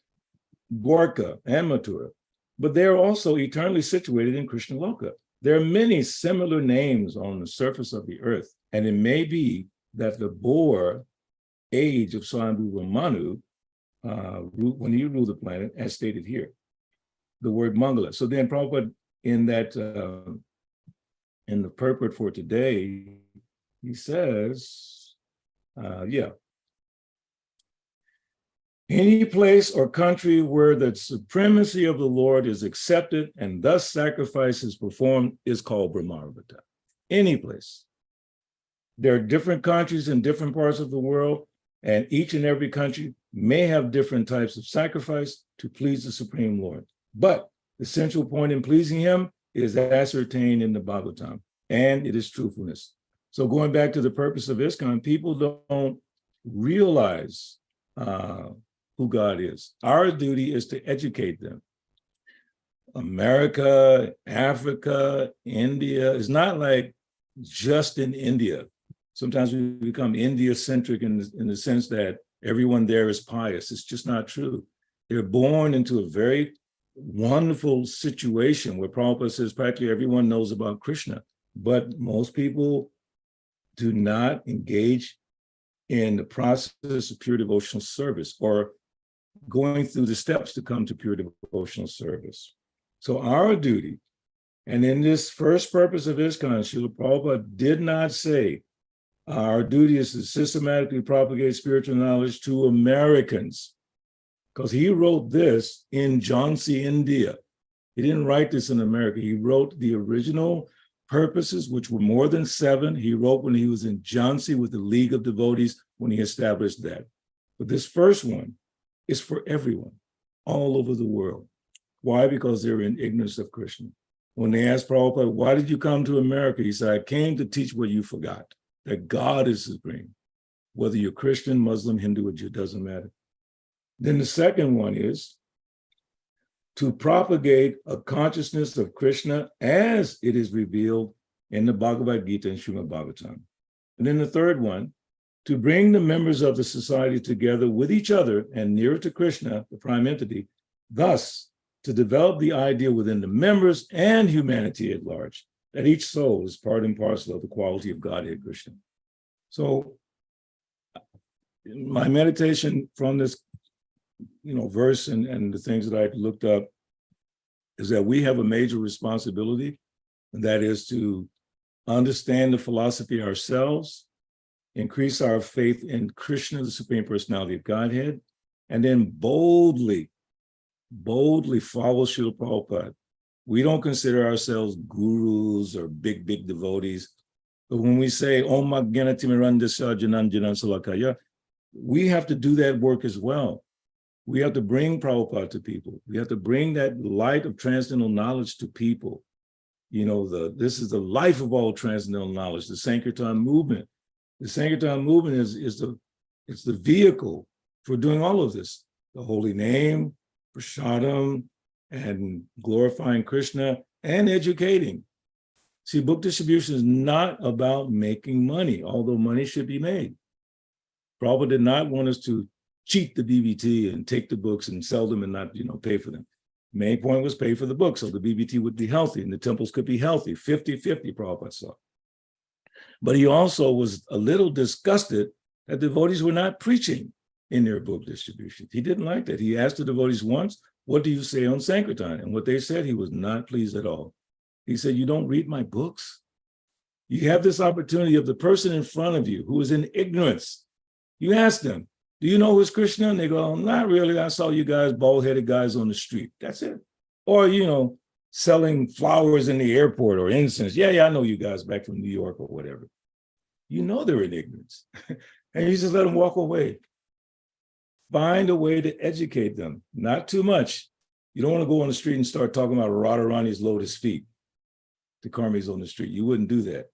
Dwarka, and Mathura, but they are also eternally situated in Krishna Loka. There are many similar names on the surface of the earth, and it may be that the Boer age of Swayambhuva Manu, when he ruled the planet, as stated here, the word Mangala. So then Prabhupada in that, in the purport for today, he says, any place or country where the supremacy of the Lord is accepted and thus sacrifices performed is called Brahmarvarta. Any place. There are different countries in different parts of the world, and each and every country may have different types of sacrifice to please the Supreme Lord. But the central point in pleasing him is ascertained in the Bhagavatam, and it is truthfulness. So going back to the purpose of ISKCON, people don't realize who God is. Our duty is to educate them. America, Africa, India, is not like just in India. Sometimes we become India-centric in the sense that everyone there is pious. It's just not true. They're born into a very wonderful situation where Prabhupada says practically everyone knows about Krishna, but most people do not engage in the process of pure devotional service or going through the steps to come to pure devotional service. So our duty, and in this first purpose of ISKCON, Srila Prabhupada did not say our duty is to systematically propagate spiritual knowledge to Americans, because he wrote this in Jhansi, India. He didn't write this in America. He wrote the original purposes, which were more than 7. He wrote when he was in Jhansi with the League of Devotees when he established that. But this first one is for everyone, all over the world. Why? Because they're in ignorance of Krishna. When they asked Prabhupada, why did you come to America? He said, I came to teach what you forgot, that God is supreme. Whether you're Christian, Muslim, Hindu, or Jew, doesn't matter. Then the second one is to propagate a consciousness of Krishna as it is revealed in the Bhagavad Gita and Srimad Bhagavatam. And then the third one, to bring the members of the society together with each other and nearer to Krishna, the prime entity, thus to develop the idea within the members and humanity at large that each soul is part and parcel of the quality of Godhead Krishna. So my meditation from this verse and the things that I looked up is that we have a major responsibility, and that is to understand the philosophy ourselves, increase our faith in Krishna, the Supreme Personality of Godhead, and then boldly follow Srila Prabhupada. We don't consider ourselves gurus or big devotees, but when we say, Om Jnana Timirandasya Jananjana Salakaya, we have to do that work as well. We have to bring Prabhupada to people. We have to bring that light of transcendental knowledge to people. This is the life of all transcendental knowledge, the Sankirtan movement. The Sankirtan movement is the vehicle for doing all of this. The holy name, prasadam, and glorifying Krishna and educating. See, book distribution is not about making money, although money should be made. Prabhupada did not want us to cheat the BBT and take the books and sell them and not, pay for them. Main point was pay for the books so the BBT would be healthy and the temples could be healthy, 50-50, Prabhupada saw. But he also was a little disgusted that devotees were not preaching in their book distribution. He didn't like that. He asked the devotees once, what do you say on Sankirtan? And what they said, he was not pleased at all. He said, you don't read my books? You have this opportunity of the person in front of you who is in ignorance. You ask them, do you know who's Krishna? And they go, oh, not really. I saw you guys, bald-headed guys on the street. That's it. Or, selling flowers in the airport or incense. Yeah, I know you guys back from New York or whatever. They're in ignorance. And you just let them walk away. Find a way to educate them, not too much. You don't want to go on the street and start talking about Radharani's lotus feet to karmis on the street. You wouldn't do that.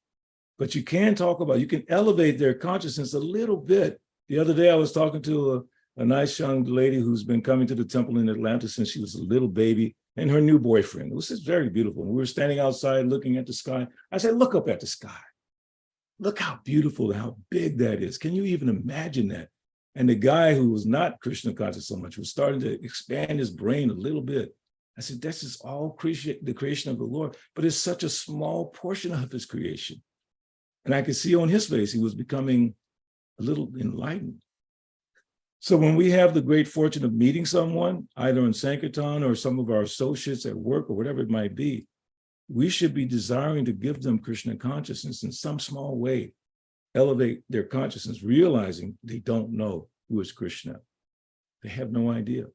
But you can you can elevate their consciousness a little bit. The other day I was talking to a nice young lady who's been coming to the temple in Atlanta since she was a little baby, and her new boyfriend. It was just very beautiful. And we were standing outside looking at the sky. I said, look up at the sky. Look how beautiful, how big that is. Can you even imagine that? And the guy who was not Krishna conscious so much was starting to expand his brain a little bit. I said, this is all the creation of the Lord, but it's such a small portion of his creation. And I could see on his face, he was becoming a little enlightened. So when we have the great fortune of meeting someone, either in Sankirtan or some of our associates at work or whatever it might be, we should be desiring to give them Krishna consciousness in some small way, elevate their consciousness, realizing they don't know who is Krishna. They have no idea.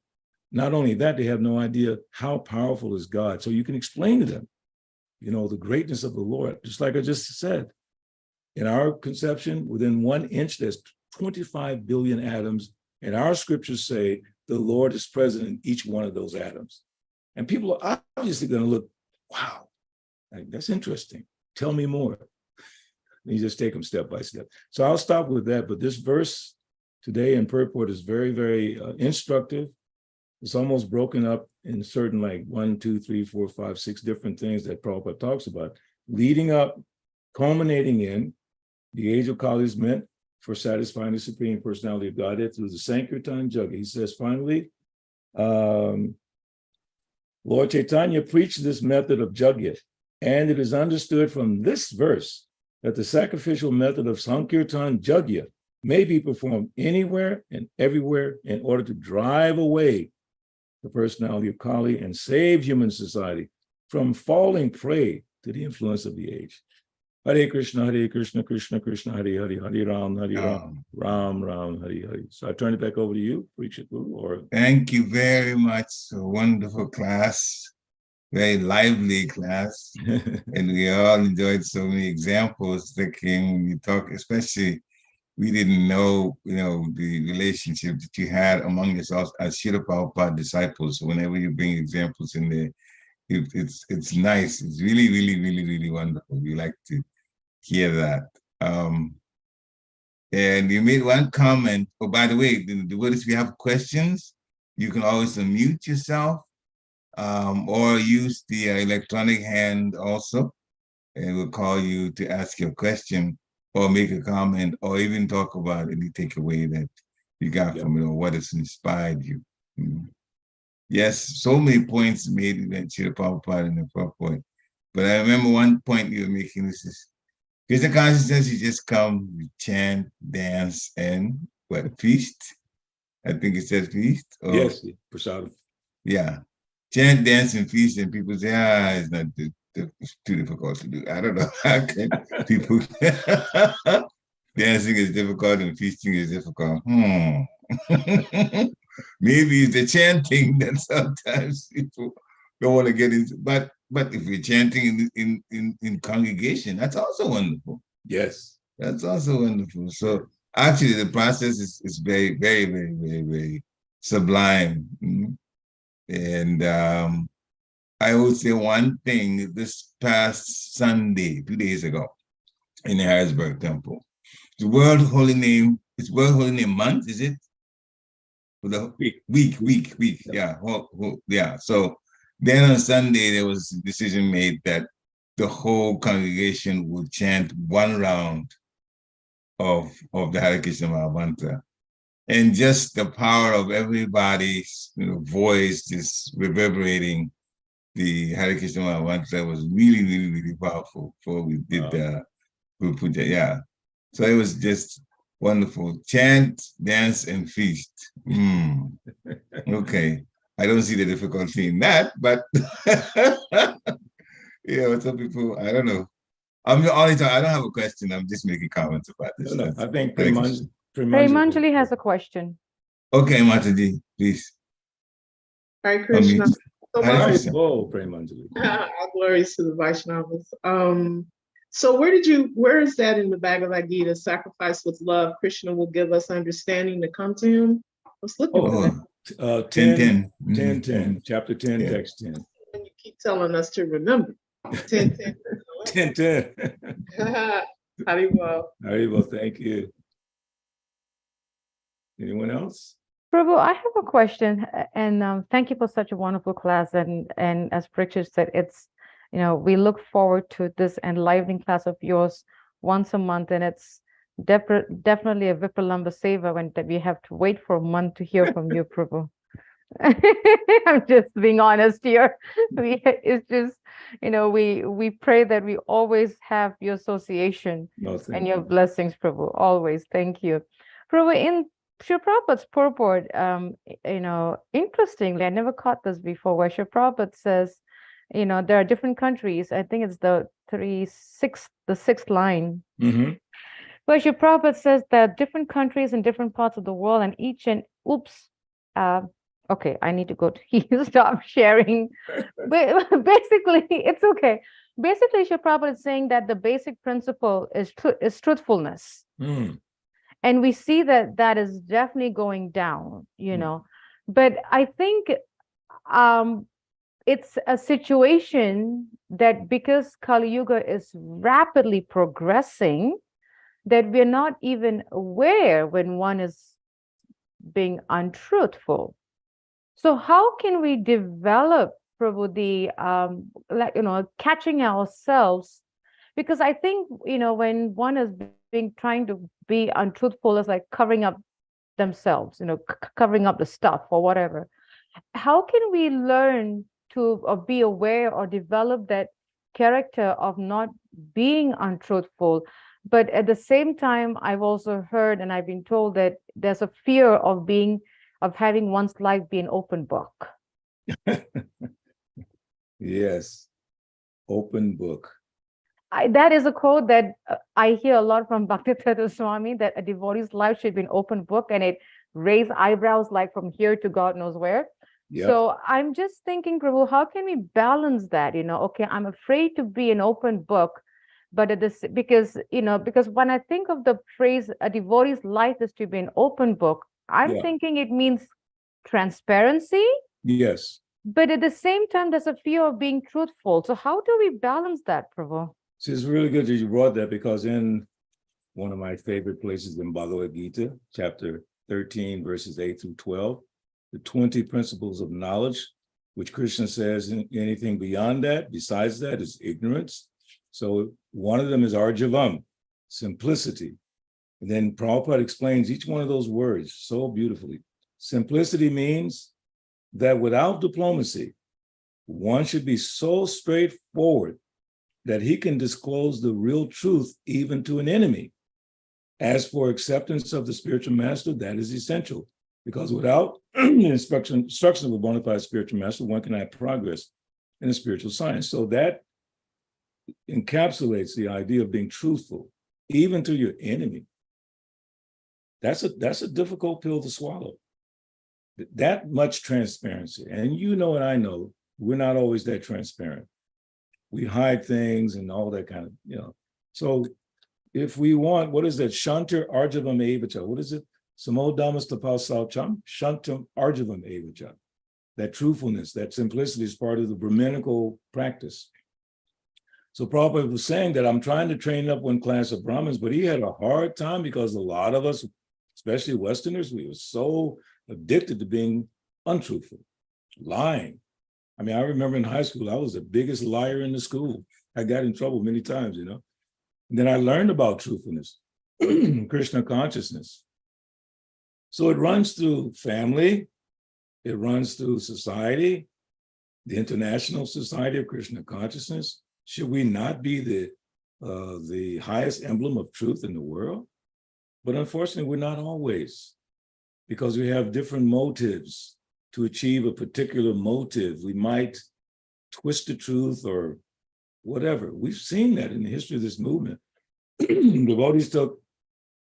Not only that, they have no idea how powerful is God. So you can explain to them, the greatness of the Lord, just like I just said. In our conception, within 1 inch, there's 25 billion atoms. And our scriptures say the Lord is present in each one of those atoms. And people are obviously going to look, wow, that's interesting. Tell me more. And you just take them step by step. So I'll stop with that. But this verse today in purport is very, very instructive. It's almost broken up in certain 1, 2, 3, 4, 5, 6 different things that Prabhupada talks about, leading up, culminating in the age of Kali is meant for satisfying the Supreme Personality of Godhead through the Sankirtan Jugga. He says, finally, Lord Chaitanya preached this method of Jugga, and it is understood from this verse that the sacrificial method of Sankirtan Jugga may be performed anywhere and everywhere in order to drive away the personality of Kali and save human society from falling prey to the influence of the age. Hare Krishna, Krishna Krishna, Hare Hare, Hare Ram, Ram Ram, Hare Hare. So I turn it back over to you, preach it, or thank you very much. A wonderful class, very lively class, and we all enjoyed so many examples that came when you talk. Especially, we didn't know, the relationship that you had among yourselves as Srila Prabhupada disciples. Whenever you bring examples in there, it's nice. It's really, really, really, really wonderful. We like to hear that. And you made one comment. Oh, by the way, if you have questions, you can always unmute yourself or use the electronic hand also. It will call you to ask your question or make a comment or even talk about any takeaway that you got from it or what has inspired you. Yes, so many points made in that Srila Prabhupada in the purport. But I remember one point you were making, this is Krishna consciousness, you just come, you chant, dance, and what, feast? I think it says feast. Or, yes, Prasad. Yeah. Chant, dance, and feast, and people say, it's not it's too difficult to do. I don't know how can people dancing is difficult and feasting is difficult. Maybe it's the chanting that sometimes people don't want to get into. But if you're chanting in congregation, that's also wonderful. Yes. That's also wonderful. So actually the process is very, very, very, very, very sublime. And I would say one thing, this past Sunday, 2 days ago, in the Harrisburg Temple, the World Holy Name, it's World Holy Name Month, is it? For the week, yeah. Yeah. So then on Sunday, there was a decision made that the whole congregation would chant one round of the Hare Krishna Mahamantra. And just the power of everybody's voice just reverberating the Hare Krishna Mahamantra was really, really, really powerful before we did the Guru Puja. Yeah. So it was just wonderful. Chant, dance, and feast. Okay. I don't see the difficulty in that, but yeah, some people, I don't know. I'm the only time I don't have a question. I'm just making comments about this. No, I think Premanjali has a question. Okay, Mataji, please. Hare Krishna. Hare Krishna. Oh, Premanjali. All glories to the Vaishnavas. So where is that in the Bhagavad Gita? Sacrifice with love, Krishna will give us understanding to come to him. I was looking for that. 10, chapter 10, yeah. Text 10. And you keep telling us to remember. 10. 10. Haribol, thank you. Anyone else? Prabhu, I have a question, and thank you for such a wonderful class. And as Prakash said, it's, we look forward to this enlivening class of yours once a month, and it's definitely a Vipralamba Seva when we have to wait for a month to hear from you, Prabhu. I'm just being honest here. It's just, we pray that we always have your association and your blessings, Prabhu. Always. Thank you. Prabhu, in Srila Prabhupada's purport, interestingly, I never caught this before, where Srila Prabhupada says, there are different countries. I think it's the sixth line. Mm-hmm. Where Srila Prabhupada says that different countries in different parts of the world, and okay, I need to go to stop sharing. But basically, it's okay. Basically, Srila Prabhupada is saying that the basic principle is truthfulness. And we see that is definitely going down, But I think it's a situation that because Kali Yuga is rapidly progressing, that we're not even aware when one is being untruthful. So how can we develop, Prabhu, the catching ourselves? Because I think, when one is trying to be untruthful, is like covering up themselves, covering up the stuff or whatever. How can we learn to be aware or develop that character of not being untruthful? But at the same time, I've also heard and I've been told that there's a fear of having one's life be an open book. Yes, open book. That is a quote that I hear a lot from Bhattacharya Swami, that a devotee's life should be an open book, and it raised eyebrows like from here to God knows where. Yep. So I'm just thinking, Prabhu, how can we balance that? Okay, I'm afraid to be an open book, but because when I think of the phrase a devotee's life is to be an open book, I'm thinking it means transparency. Yes. But at the same time, there's a fear of being truthful. So how do we balance that, Prabhu? See, it's really good that you brought that, because in one of my favorite places in Bhagavad Gita, chapter 13, verses 8 through 12, the 20 principles of knowledge, which Krishna says anything beyond that, besides that, is ignorance. So one of them is arjavam, simplicity. And then Prabhupada explains each one of those words so beautifully. Simplicity means that without diplomacy, one should be so straightforward that he can disclose the real truth even to an enemy. As for acceptance of the spiritual master, that is essential, because without the instruction of a bona fide spiritual master, one can have progress in the spiritual science. So that encapsulates the idea of being truthful, even to your enemy. That's a difficult pill to swallow. That much transparency. And you know and I know, we're not always that transparent. We hide things and all that kind of, So if we want, what is that? Shantar Arjavam Evacha. What is it? Samodhamas Tapal Saucham, Shantam Arjavam Evacha. That truthfulness, that simplicity is part of the Brahminical practice. So Prabhupada was saying that I'm trying to train up one class of Brahmins, but he had a hard time because a lot of us, especially Westerners, we were so addicted to being untruthful, lying. I mean, I remember in high school, I was the biggest liar in the school. I got in trouble many times, And then I learned about truthfulness, Krishna consciousness. So it runs through family, it runs through society, the International Society of Krishna Consciousness. Should we not be the highest emblem of truth in the world? But unfortunately, we're not always, because we have different motives to achieve a particular motive. We might twist the truth or whatever. We've seen that in the history of this movement. Devotees took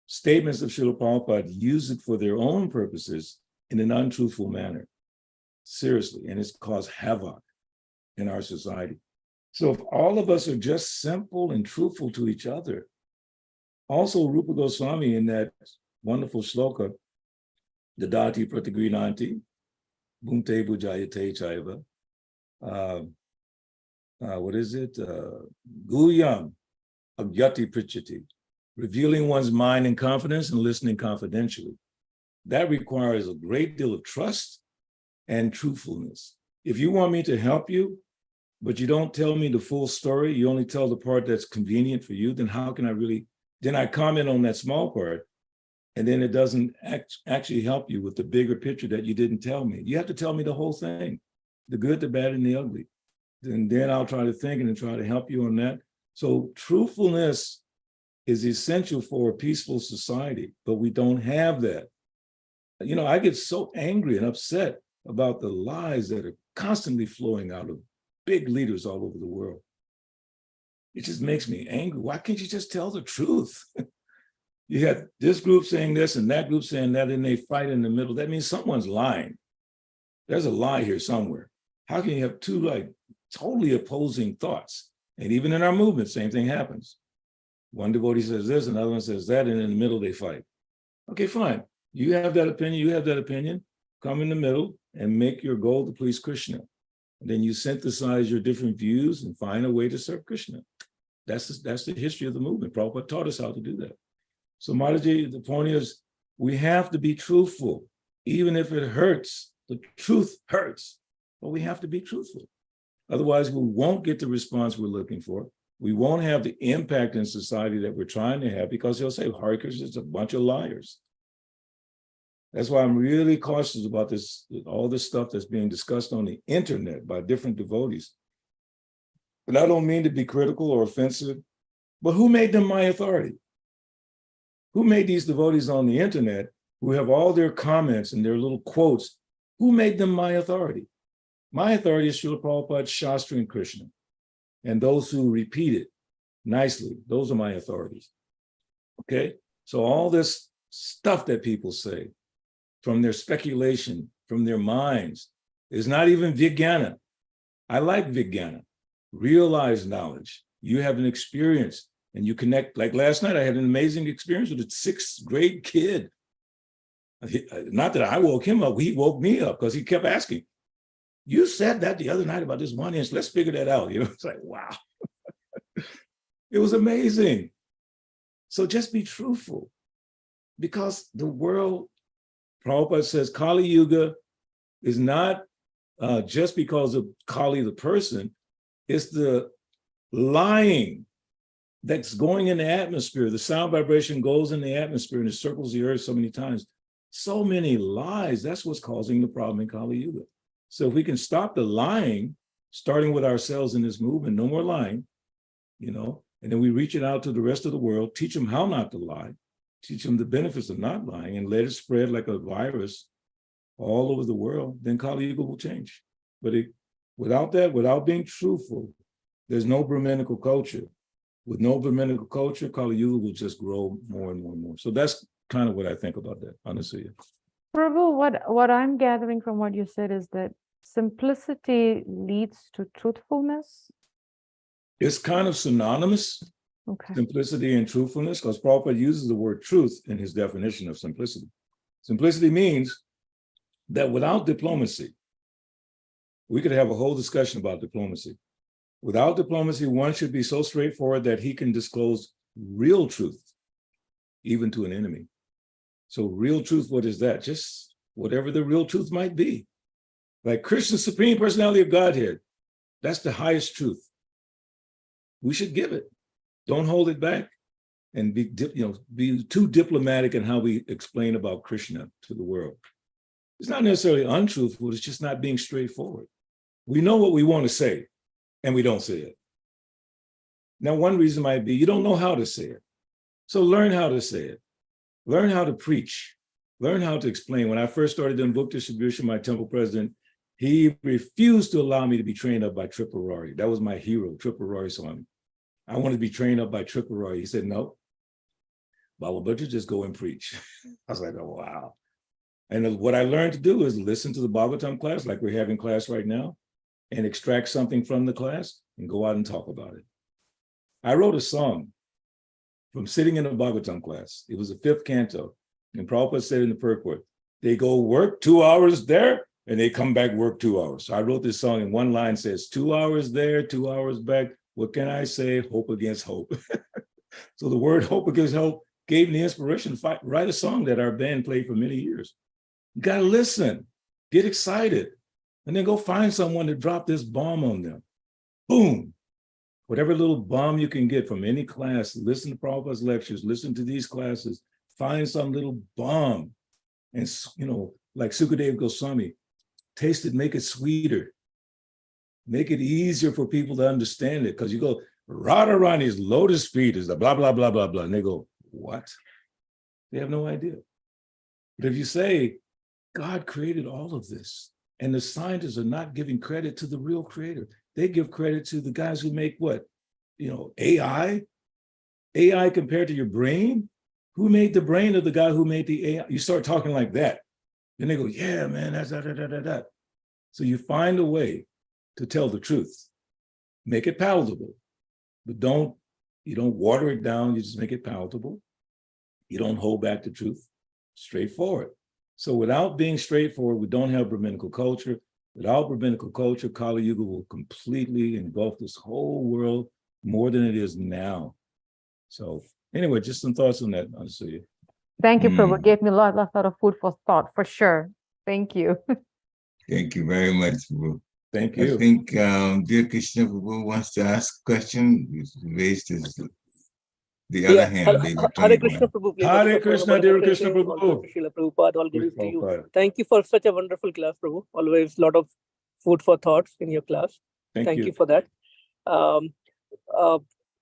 statements of Srila Prabhupada, used it for their own purposes in an untruthful manner. Seriously, and it's caused havoc in our society. So if all of us are just simple and truthful to each other, also Rupa Goswami in that wonderful shloka, Dadati Pratigrinanti, Bhunte Bhujayate Chaiva, what is it? Guyam Agyati Prichati, revealing one's mind in confidence and listening confidentially. That requires a great deal of trust and truthfulness. If you want me to help you, but you don't tell me the full story, you only tell the part that's convenient for you, then how can I really, then I comment on that small part, and then it doesn't actually help you with the bigger picture that you didn't tell me. You have to tell me the whole thing, the good, the bad, and the ugly. And then I'll try to think and try to help you on that. So truthfulness is essential for a peaceful society, but we don't have that. I get so angry and upset about the lies that are constantly flowing out of big leaders all over the world. It just makes me angry. Why can't you just tell the truth? You got this group saying this and that group saying that, and they fight in the middle. That means someone's lying. There's a lie here somewhere. How can you have two totally opposing thoughts? And even in our movement, same thing happens. One devotee says this, another one says that, and in the middle they fight. Okay, fine. You have that opinion, you have that opinion. Come in the middle and make your goal to please Krishna. And then you synthesize your different views and find a way to serve Krishna. That's the history of the movement. Prabhupada taught us how to do that. So Mataji, the point is, we have to be truthful, even if it hurts. The truth hurts, but we have to be truthful. Otherwise, we won't get the response we're looking for. We won't have the impact in society that we're trying to have, because they'll say, Hare Krishna is a bunch of liars. That's why I'm really cautious about this, all this stuff that's being discussed on the internet by different devotees. And I don't mean to be critical or offensive, but who made them my authority? Who made these devotees on the internet who have all their comments and their little quotes? Who made them my authority? My authority is Srila Prabhupada, Shastra, and Krishna. And those who repeat it nicely, those are my authorities. Okay? So all this stuff that people say, from their speculation, from their minds, is not even Vijnana. I like Vijnana, realized knowledge. You have an experience and you connect. Like last night, I had an amazing experience with a 6th grade kid. Not that I woke him up, he woke me up because he kept asking, you said that the other night about this 1 inch, let's figure that out. It's like, wow. It was amazing. So just be truthful, because the world, Prabhupada says, Kali Yuga is not just because of Kali the person. It's the lying that's going in the atmosphere. The sound vibration goes in the atmosphere and it circles the earth so many times. So many lies. That's what's causing the problem in Kali Yuga. So if we can stop the lying, starting with ourselves in this movement, no more lying, and then we reach it out to the rest of the world, teach them how not to lie, teach them the benefits of not lying, and let it spread like a virus all over the world, then Kali Yuga will change. But without that, without being truthful, there's no Brahminical culture. With no Brahminical culture, Kali Yuga will just grow more and more and more. So that's kind of what I think about that, honestly. Prabhu, what I'm gathering from what you said is that simplicity leads to truthfulness. It's kind of synonymous, simplicity and truthfulness, because Prabhupada uses the word truth in his definition of simplicity. Simplicity means that without diplomacy, we could have a whole discussion about diplomacy. Without diplomacy, one should be so straightforward that he can disclose real truth, even to an enemy. So real truth, what is that? Just whatever the real truth might be. Like Krishna's Supreme Personality of Godhead, that's the highest truth. We should give it. Don't hold it back and be too diplomatic in how we explain about Krishna to the world. It's not necessarily untruthful, it's just not being straightforward. We know what we want to say, and we don't say it. Now, one reason might be you don't know how to say it. So learn how to say it. Learn how to preach. Learn how to explain. When I first started doing book distribution, my temple president, he refused to allow me to be trained up by Tripurari. That was my hero, Tripurari Swami. I wanted to be trained up by Tripurari. He said, no, Balabhadra, just go and preach. I was like, oh, wow. And what I learned to do is listen to the Bhagavatam class, like we're having class right now, and extract something from the class and go out and talk about it. I wrote a song from sitting in a Bhagavatam class. It was the 5th canto. And Prabhupada said in the purport, they go work 2 hours there and they come back work 2 hours. So I wrote this song and one line says, 2 hours there, 2 hours back. What can I say? Hope against hope. So the word hope against hope gave me the inspiration to write a song that our band played for many years. You got to listen, get excited, and then go find someone to drop this bomb on them. Boom. Whatever little bomb you can get from any class, listen to Prabhupada's lectures, listen to these classes, find some little bomb. And, like Sukadeva Goswami, taste it, make it sweeter. Make it easier for people to understand it. Because you go, Radharani's lotus feet is the blah, blah, blah, blah, blah. And they go, what? They have no idea. But if you say, God created all of this, and the scientists are not giving credit to the real creator. They give credit to the guys who make what? AI? AI compared to your brain? Who made the brain of the guy who made the AI? You start talking like that. Then they go, yeah, man, that's that. So you find a way to tell the truth. Make it palatable. But you don't water it down, you just make it palatable. You don't hold back the truth. Straightforward. So without being straightforward, we don't have Brahminical culture. Without Brahminical culture, Kali Yuga will completely engulf this whole world more than it is now. So anyway, just some thoughts on that, honestly. Thank you, Prabhu. Gave me a lot of food for thought, for sure. Thank you. Thank you very much, Prabhu. Thank you. I think dear Krishna Prabhu wants to ask a question. He's raised the other hand. Hare Krishna Prabhu. Hare Krishna, dear Krishna Prabhu. Srila Prabhupada, all glories to you. Thank you for such a wonderful class, Prabhu. Always a lot of food for thoughts in your class. Thank you for that. I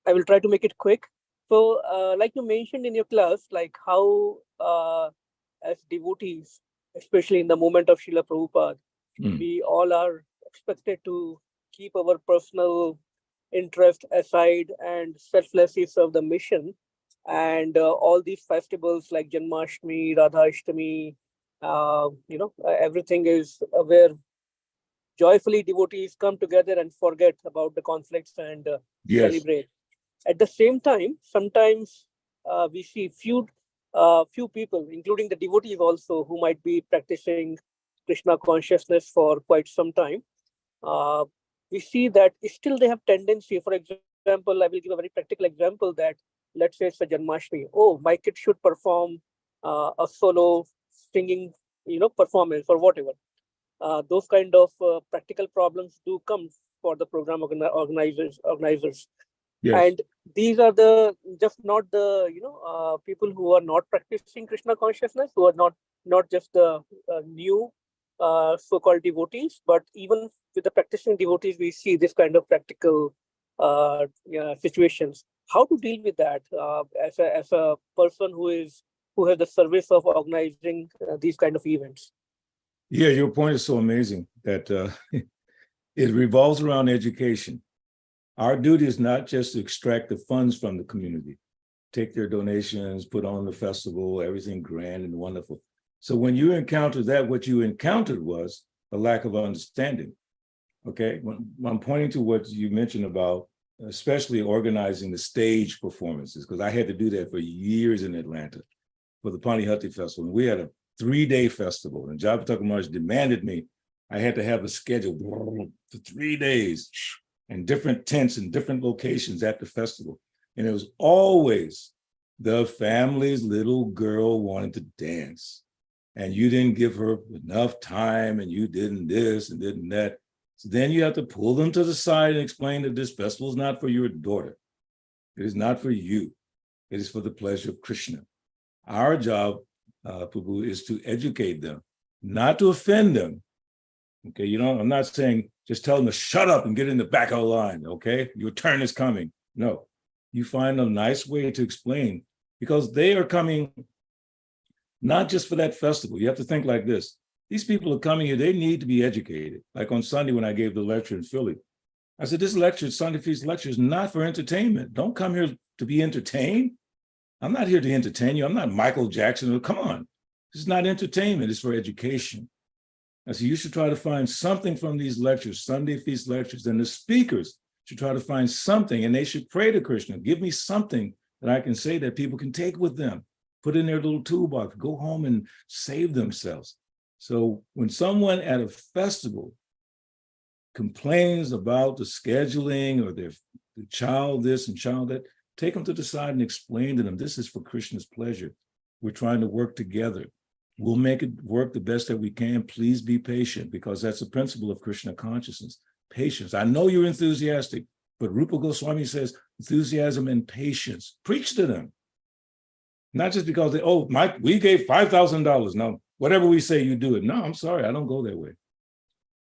will try to make it quick. So, like you mentioned in your class, like how as devotees, especially in the moment of Srila Prabhupada, we all are expected to keep our personal interest aside and selflessly serve the mission. And all these festivals like Janmashtami, Radha Ashtami, everything is where joyfully devotees come together and forget about the conflicts and celebrate. At the same time, sometimes we see few people, including the devotees also, who might be practicing Krishna consciousness for quite some time. We see that still they have tendency. For example, I will give a very practical example that, let's say it's a Janmashtami. Oh, my kid should perform a solo singing, performance or whatever. those kind of practical problems do come for the program organizers. Yes. And these are the just not the people who are not practicing Krishna consciousness, who are not just the new so-called devotees, but even with the practicing devotees, we see this kind of practical situations. How to deal with that as a person who has the service of organizing these kind of events? Yeah, your point is so amazing that it revolves around education. Our duty is not just to extract the funds from the community, take their donations, put on the festival, everything grand and wonderful. So when you encounter that, what you encountered was a lack of understanding. Okay, when I'm pointing to what you mentioned about, especially organizing the stage performances, because I had to do that for years in Atlanta for the Panihati Festival. And we had a 3-day festival, and Bhattacharya Maharaj demanded me, I had to have a schedule for 3 days and different tents in different locations at the festival. And it was always the family's little girl wanted to dance, and you didn't give her enough time, and you didn't this and didn't that. So then you have to pull them to the side and explain that this festival is not for your daughter. It is not for you. It is for the pleasure of Krishna. Our job, Prabhu, is to educate them, not to offend them. Okay, I'm not saying just tell them to shut up and get in the back of the line, okay? Your turn is coming. No, you find a nice way to explain, because they are coming not just for that festival. You have to think like this. These people are coming here, they need to be educated. Like on Sunday when I gave the lecture in Philly, I said, this lecture, Sunday Feast lecture, is not for entertainment. Don't come here to be entertained. I'm not here to entertain you. I'm not Michael Jackson. Come on. This is not entertainment. It's for education. I said, you should try to find something from these lectures, Sunday Feast lectures, and the speakers should try to find something, and they should pray to Krishna. Give me something that I can say that people can take with them, put in their little toolbox, go home and save themselves. So when someone at a festival complains about the scheduling or their child this and child that, take them to the side and explain to them, this is for Krishna's pleasure. We're trying to work together. We'll make it work the best that we can. Please be patient, because that's the principle of Krishna consciousness. Patience. I know you're enthusiastic, but Rupa Goswami says enthusiasm and patience. Preach to them. Not just because we gave $5,000. No, whatever we say, you do it. No, I'm sorry, I don't go that way.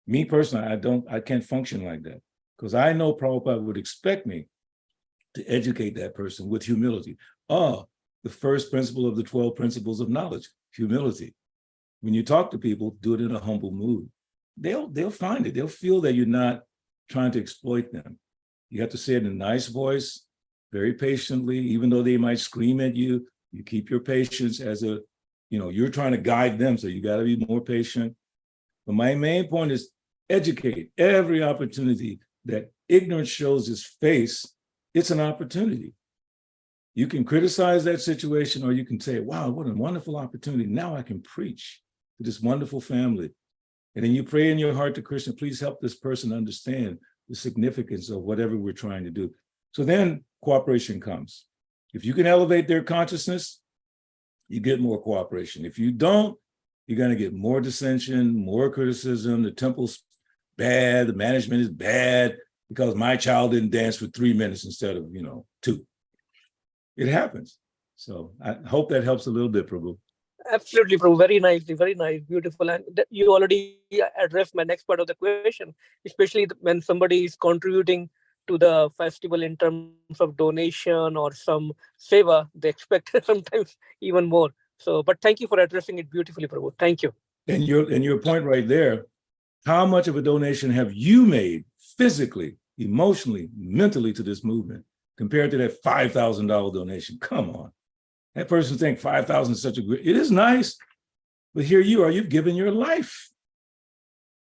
Me personally, I can't function like that, because I know Prabhupada would expect me to educate that person with humility. The first principle of the 12 principles of knowledge, humility. When you talk to people, do it in a humble mood. They'll find it. They'll feel that you're not trying to exploit them. You have to say it in a nice voice, very patiently, even though they might scream at you. You keep your patience as you're trying to guide them, so you got to be more patient. But my main point is educate. Every opportunity that ignorance shows its face, it's an opportunity. You can criticize that situation, or you can say, wow, what a wonderful opportunity. Now I can preach to this wonderful family. And then you pray in your heart to Krishna, please help this person understand the significance of whatever we're trying to do. So then cooperation comes. If you can elevate their consciousness, you get more cooperation. If you don't, you're going to get more dissension, more criticism. The temple's bad, the management is bad, because my child didn't dance for 3 minutes instead of 2. It happens. So I hope that helps a little bit, Prabhu. Absolutely, Prabhu. Very nicely, very nice, beautiful. And you already addressed my next part of the question, especially when somebody is contributing to the festival in terms of donation or some seva, they expect sometimes even more. So, but thank you for addressing it beautifully, Prabhu. Thank you. And your point right there, how much of a donation have you made physically, emotionally, mentally to this movement compared to that $5,000 donation? Come on. That person thinks 5,000 is such a great, it is nice, but here you are, you've given your life.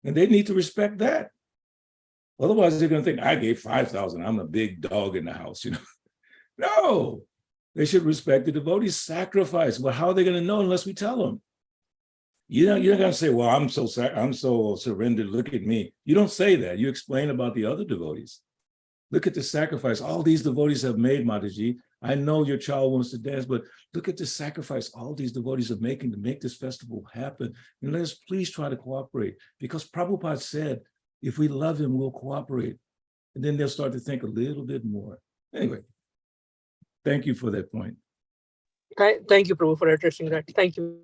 And they need to respect that. Otherwise, they're going to think, I gave 5,000, I'm a big dog in the house, No, they should respect the devotee's sacrifice. Well, how are they going to know unless we tell them? You're not going to say, well, I'm so surrendered, look at me. You don't say that. You explain about the other devotees. Look at the sacrifice all these devotees have made, Mataji. I know your child wants to dance, but look at the sacrifice all these devotees are making to make this festival happen. And let us please try to cooperate, because Prabhupada said, if we love him, we'll cooperate. And then they'll start to think a little bit more. Anyway, thank you for that point. Thank you, Prabhu, for addressing that. Thank you.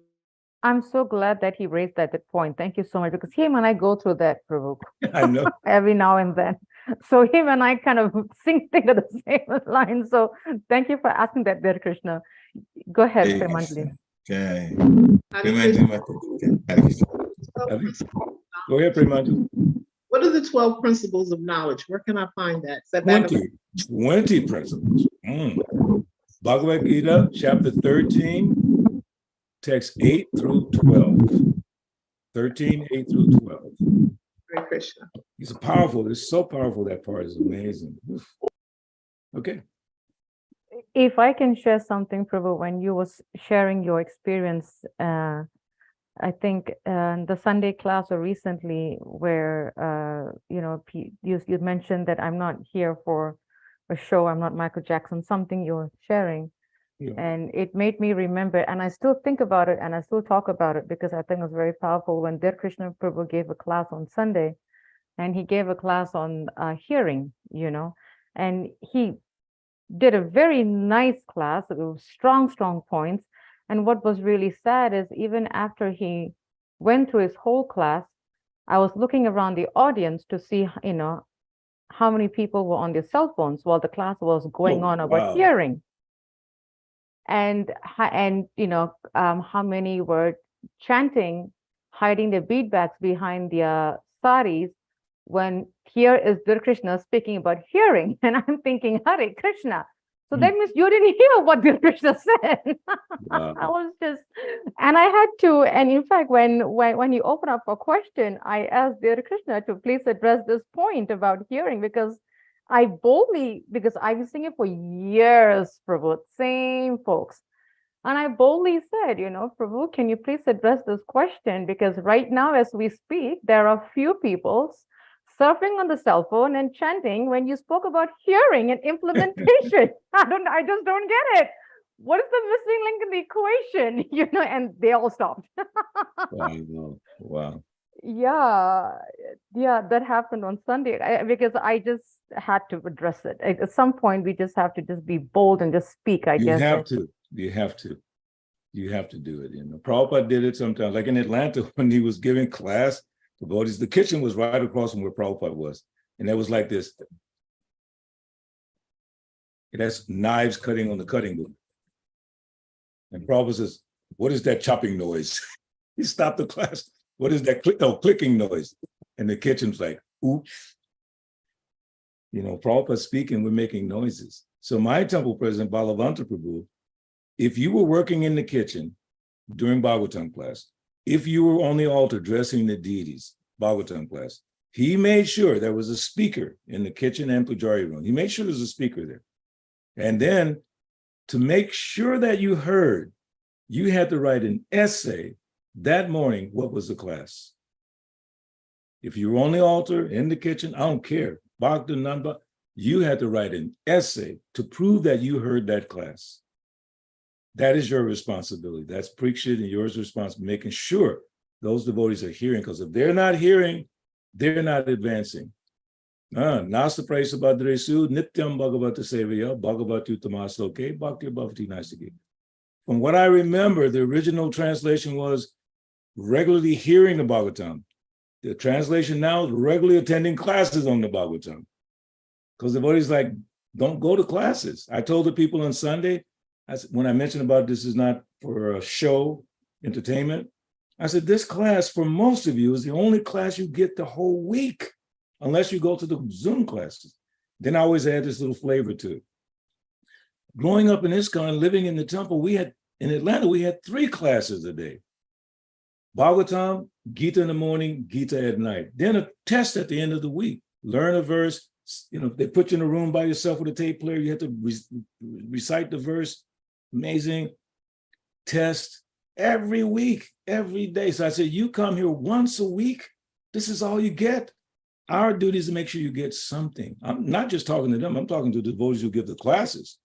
I'm so glad that he raised that point. Thank you so much, because him and I go through that, Prabhu. I know. Every now and then. So him and I kind of think of the same line. So thank you for asking that there, Krishna. Go ahead, Premanjali. Okay. Go ahead, Premanjali. What are the 12 principles of knowledge? Where can I find that? 20 principles. Bhagavad Gita, chapter 13, text 8 through 12. 13, 8 through 12. Hare Krishna. It's powerful. It's so powerful. That part is amazing. Okay. If I can share something, Prabhu, when you was sharing your experience, I think the Sunday class or recently where, you mentioned that I'm not here for a show, I'm not Michael Jackson, something you're sharing. Yeah. And it made me remember, and I still think about it and I still talk about it because I think it was very powerful when Dear Krishna Prabhu gave a class on Sunday, and he gave a class on hearing, and he did a very nice class with strong points. And what was really sad is even after he went through his whole class, I was looking around the audience to see, how many people were on their cell phones while the class was going on about hearing. And how many were chanting, hiding their beadbacks behind their saris, when here is Dear Krishna speaking about hearing. And I'm thinking, Hare Krishna. So that means you didn't hear what Dear Krishna said. I was just, and I had to, and in fact, when you open up for question, I asked Dear Krishna to please address this point about hearing, because I've been singing for years, Prabhu, same folks. And I boldly said, Prabhu, can you please address this question? Because right now, as we speak, there are few people surfing on the cell phone and chanting when you spoke about hearing and implementation. I just don't get it. What is the missing link in the equation? And they all stopped. Wow. Yeah, that happened on Sunday because I just had to address it. At some point, we just have to just be bold and just speak, I guess. You have to do it. Prabhupada did it sometimes, like in Atlanta when he was giving class. The kitchen was right across from where Prabhupada was. And it was like this. It has knives cutting on the cutting board. And Prabhupada says, what is that chopping noise? He stopped the class. What is that clicking noise? And the kitchen's like, oops. Prabhupada speaking, we're making noises. So my temple president, Balabhadra Prabhu, if you were working in the kitchen during Bhagavatam class, if you were on the altar dressing the deities, Bhagavatam class, he made sure there was a speaker in the kitchen and pujari room. He made sure there's a speaker there. And then to make sure that you heard, you had to write an essay that morning. What was the class? If you were on the altar, in the kitchen, I don't care, Bhakta, Namba, you had to write an essay to prove that you heard that class. That is your responsibility. That's Parikshit and yours responsibility, making sure those devotees are hearing, because if they're not hearing, they're not advancing. Nasta Praisabhadresu, Nityam Bhagavata Sevaya, Bhagavatu Tamasloke, Bhakti Bhavati Nasike. From what I remember, the original translation was regularly hearing the Bhagavatam. The translation now is regularly attending classes on the Bhagavatam. Because the devotees like, don't go to classes. I told the people on Sunday, when I mentioned about this is not for a show, entertainment, I said, this class for most of you is the only class you get the whole week, unless you go to the Zoom classes. Then I always add this little flavor to it. Growing up in ISKCON, living in the temple, in Atlanta, we had 3 classes a day. Bhagavatam, Gita in the morning, Gita at night. Then a test at the end of the week. Learn a verse. They put you in a room by yourself with a tape player. You have to recite the verse. Amazing. Test every week, every day. So I said, you come here once a week. This is all you get. Our duty is to make sure you get something. I'm not just talking to them. I'm talking to the devotees who give the classes.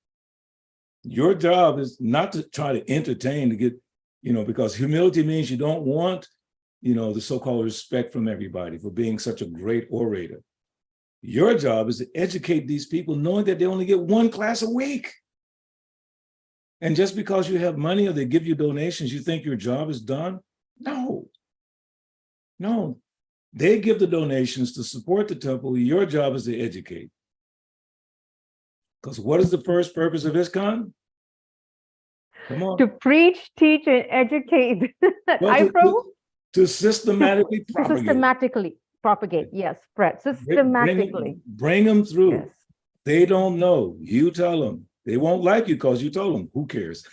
Your job is not to try to entertain to get, because humility means you don't want, the so-called respect from everybody for being such a great orator. Your job is to educate these people knowing that they only get one class a week. And just because you have money or they give you donations, you think your job is done? No. They give the donations to support the temple. Your job is to educate. Because what is the first purpose of ISKCON? Come on. To preach, teach, and educate. Well, to systematically propagate. Systematically propagate, yes, spread systematically. Bring them through. Yes. They don't know. You tell them. They won't like you because you told them. Who cares?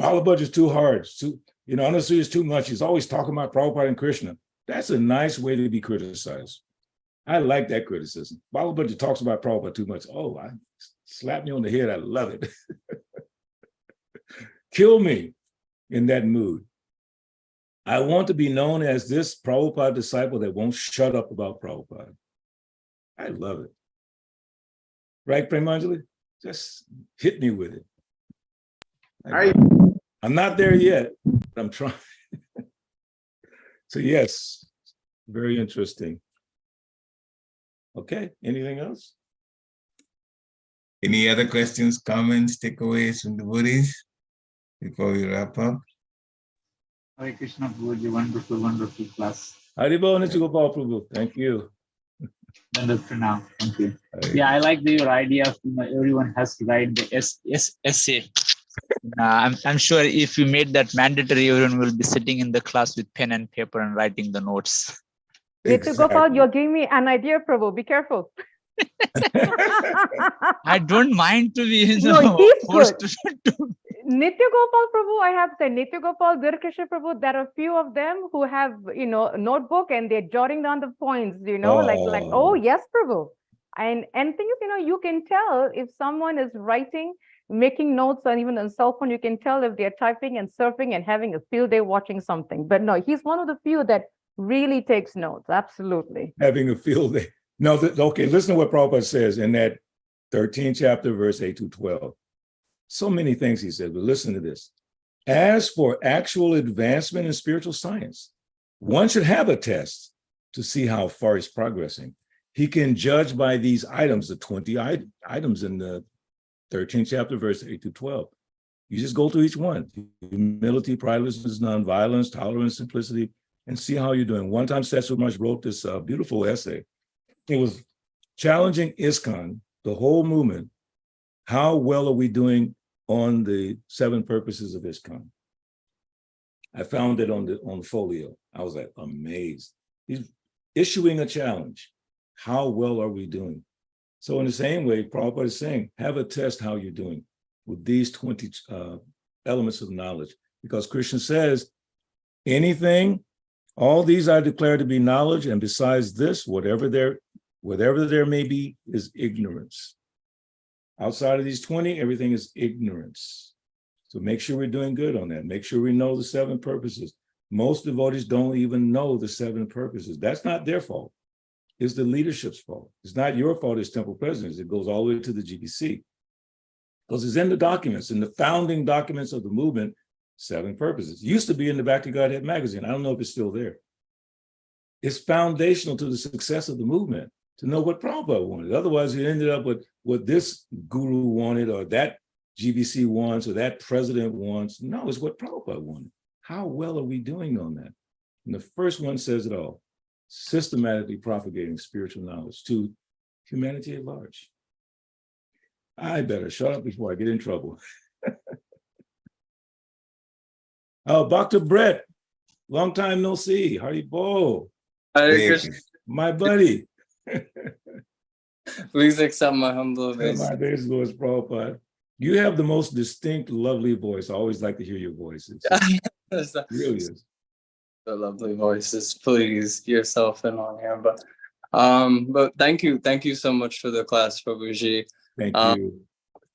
Balabhadra is too hard. Honestly, it's too much. He's always talking about Prabhupada and Krishna. That's a nice way to be criticized. I like that criticism. Balabhadra talks about Prabhupada too much. Oh, slap me on the head. I love it. Kill me in that mood. I want to be known as this Prabhupada disciple that won't shut up about Prabhupada. I love it. Right, Premanjali? Just hit me with it. I'm not there yet, but I'm trying. So yes, very interesting. Okay, anything else? Any other questions, comments, takeaways from the devotees before we wrap up? Hare Krishna, Prabhuji, wonderful class. Haribol Nichigopal Prabhu, thank you. Wonderful now, thank you. Yeah, I like your idea of everyone has to write the essay. I'm sure if you made that mandatory, everyone will be sitting in the class with pen and paper and writing the notes. Nityagopal, you're giving me an idea, Prabhu. Be careful. I don't mind to be forced to Nityagopal Prabhu, I have said Nityagopal, Dirkesha Prabhu, there are a few of them who have, a notebook and they're jotting down the points, oh yes, Prabhu. And thing is, you can tell if someone is writing, making notes, and even on cell phone, you can tell if they're typing and surfing and having a field day watching something. But no, he's one of the few that really takes notes. Absolutely. Having a field day. No, okay, listen to what Prabhupada says in that 13th chapter, verse 8 to 12. So many things he said, but listen to this. As for actual advancement in spiritual science, one should have a test to see how far he's progressing. He can judge by these items, the 20 items in the 13th chapter, verse 8 to 12. You just go through each one. Humility, pridelessness, nonviolence, tolerance, simplicity, and see how you're doing. One time, Sessumash wrote this beautiful essay. It was challenging ISKCON, the whole movement. How well are we doing on the 7 purposes of ISKCON? I found it on the folio. I was like amazed. He's issuing a challenge. How well are we doing? So in the same way, Prabhupada is saying, have a test how you're doing with these 20 elements of knowledge. Because Krishna says, anything, all these I declare to be knowledge, and besides this, whatever there may be is ignorance. Outside of these 20, everything is ignorance. So make sure we're doing good on that. Make sure we know the 7 purposes. Most devotees don't even know the 7 purposes. That's not their fault. It's the leadership's fault. It's not your fault as temple presidents. It goes all the way to the GBC. Because it's in the documents, in the founding documents of the movement, 7 purposes. It used to be in the Back to Godhead magazine. I don't know if it's still there. It's foundational to the success of the movement to know what Prabhupada wanted. Otherwise, you ended up with what this guru wanted, or that GBC wants, or that president wants. No, it's what Prabhupada wanted. How well are we doing on that? And the first one says it all. Systematically propagating spiritual knowledge to humanity at large. I better shut up before I get in trouble. Oh, Dr. Brett, long time no see. Haribol. My buddy. Please accept my humble obeisance. My days Lord Prabhupada. You have the most distinct, lovely voice. I always like to hear your voice. It really is. The lovely voices, please, yourself and on here. But thank you so much for the class, Prabhuji. Thank you.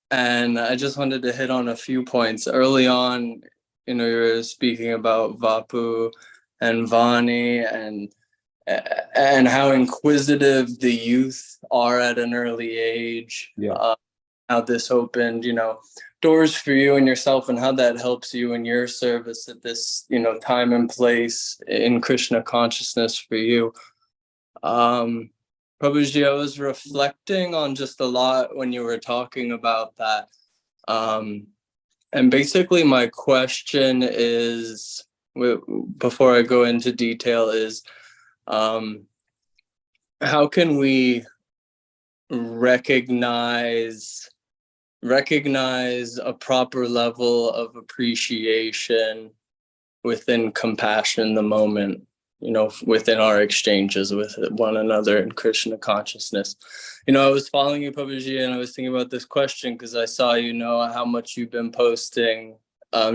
And I just wanted to hit on a few points. Early on, you were speaking about Vapu and Vani and how inquisitive the youth are at an early age. Yeah. how this opened, doors for you and yourself, and how that helps you in your service at this, time and place in Krishna consciousness for you. Prabhuji, I was reflecting on just a lot when you were talking about that. And basically my question is, before I go into detail, is how can we recognize a proper level of appreciation within compassion in the moment, within our exchanges with one another in Krishna consciousness. I was following you, Prabhuji, and I was thinking about this question because I saw, how much you've been posting,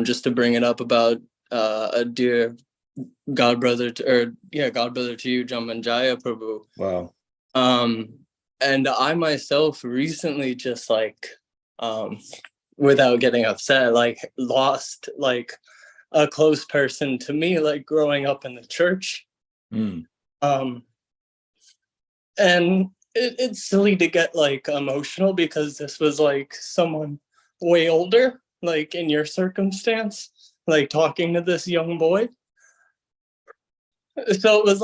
just to bring it up about a dear godbrother to you, Jamanjaya Prabhu. Wow. And I myself recently just without getting upset, lost a close person to me, growing up in the church. And it's silly to get emotional because this was someone way older, in your circumstance, talking to this young boy. So it was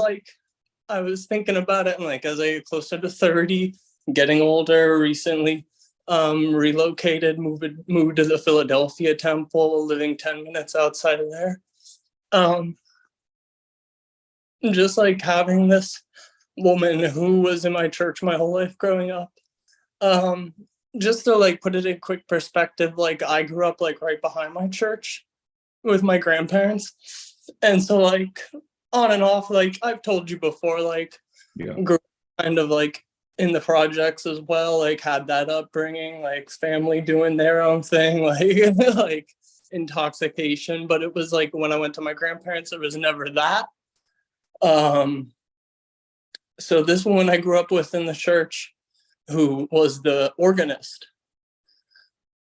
I was thinking about it, and as I get closer to 30, getting older, recently relocated, moved to the Philadelphia temple, living 10 minutes outside of there. Just having this woman who was in my church my whole life growing up. Just to put it in quick perspective, I grew up right behind my church with my grandparents. And so on and off, I've told you before, grew kind of in the projects as well, had that upbringing, family doing their own thing, intoxication. But it was when I went to my grandparents, it was never that. So this woman I grew up with in the church, who was the organist,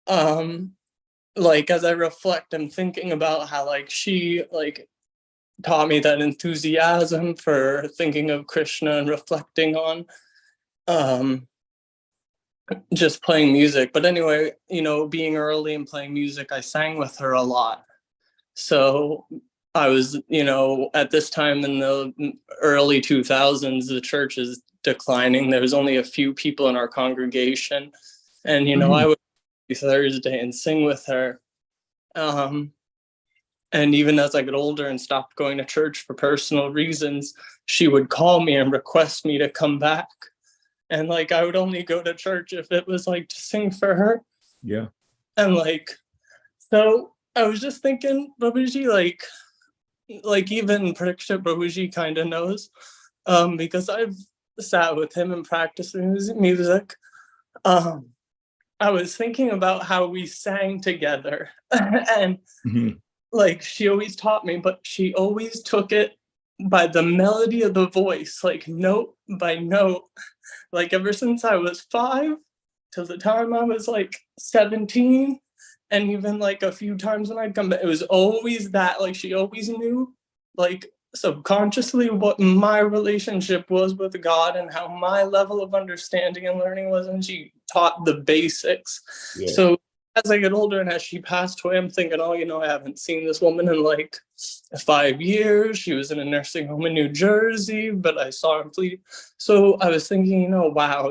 as I reflect, I'm thinking about how she taught me that enthusiasm for thinking of Krishna and reflecting on just playing music. But anyway, being early and playing music, I sang with her a lot. So I was, at this time in the early 2000s, the church is declining. There was only a few people in our congregation. And, I would be Thursday and sing with her. And even as I got older and stopped going to church for personal reasons, she would call me and request me to come back. And I would only go to church if it was to sing for her. Yeah. And so I was just thinking, Prabhuji, even Pariksha Prabhuji kind of knows, because I've sat with him and practiced music. I was thinking about how we sang together, and she always taught me, but she always took it by the melody of the voice, note by note, ever since I was 5 till the time I was 17. And even a few times when I'd come back, it was always that, she always knew, subconsciously what my relationship was with God and how my level of understanding and learning was. And she taught the basics. Yeah. So as I get older and as she passed away, I'm thinking, I haven't seen this woman in 5 years. She was in a nursing home in New Jersey, but I saw her flee. So I was thinking, wow,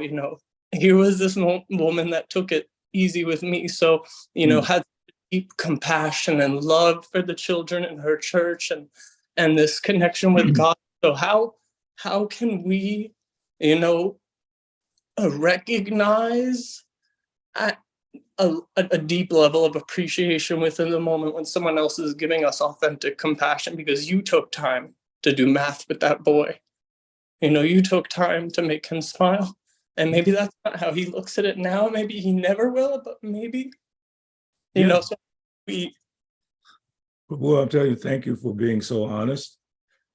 here was this woman that took it easy with me. So, had deep compassion and love for the children in her church and this connection with God. So how can we, recognize a deep level of appreciation within the moment when someone else is giving us authentic compassion because you took time to do math with that boy. You took time to make him smile. And maybe that's not how he looks at it now. Maybe he never will, but maybe, so Well, I'm telling you, thank you for being so honest,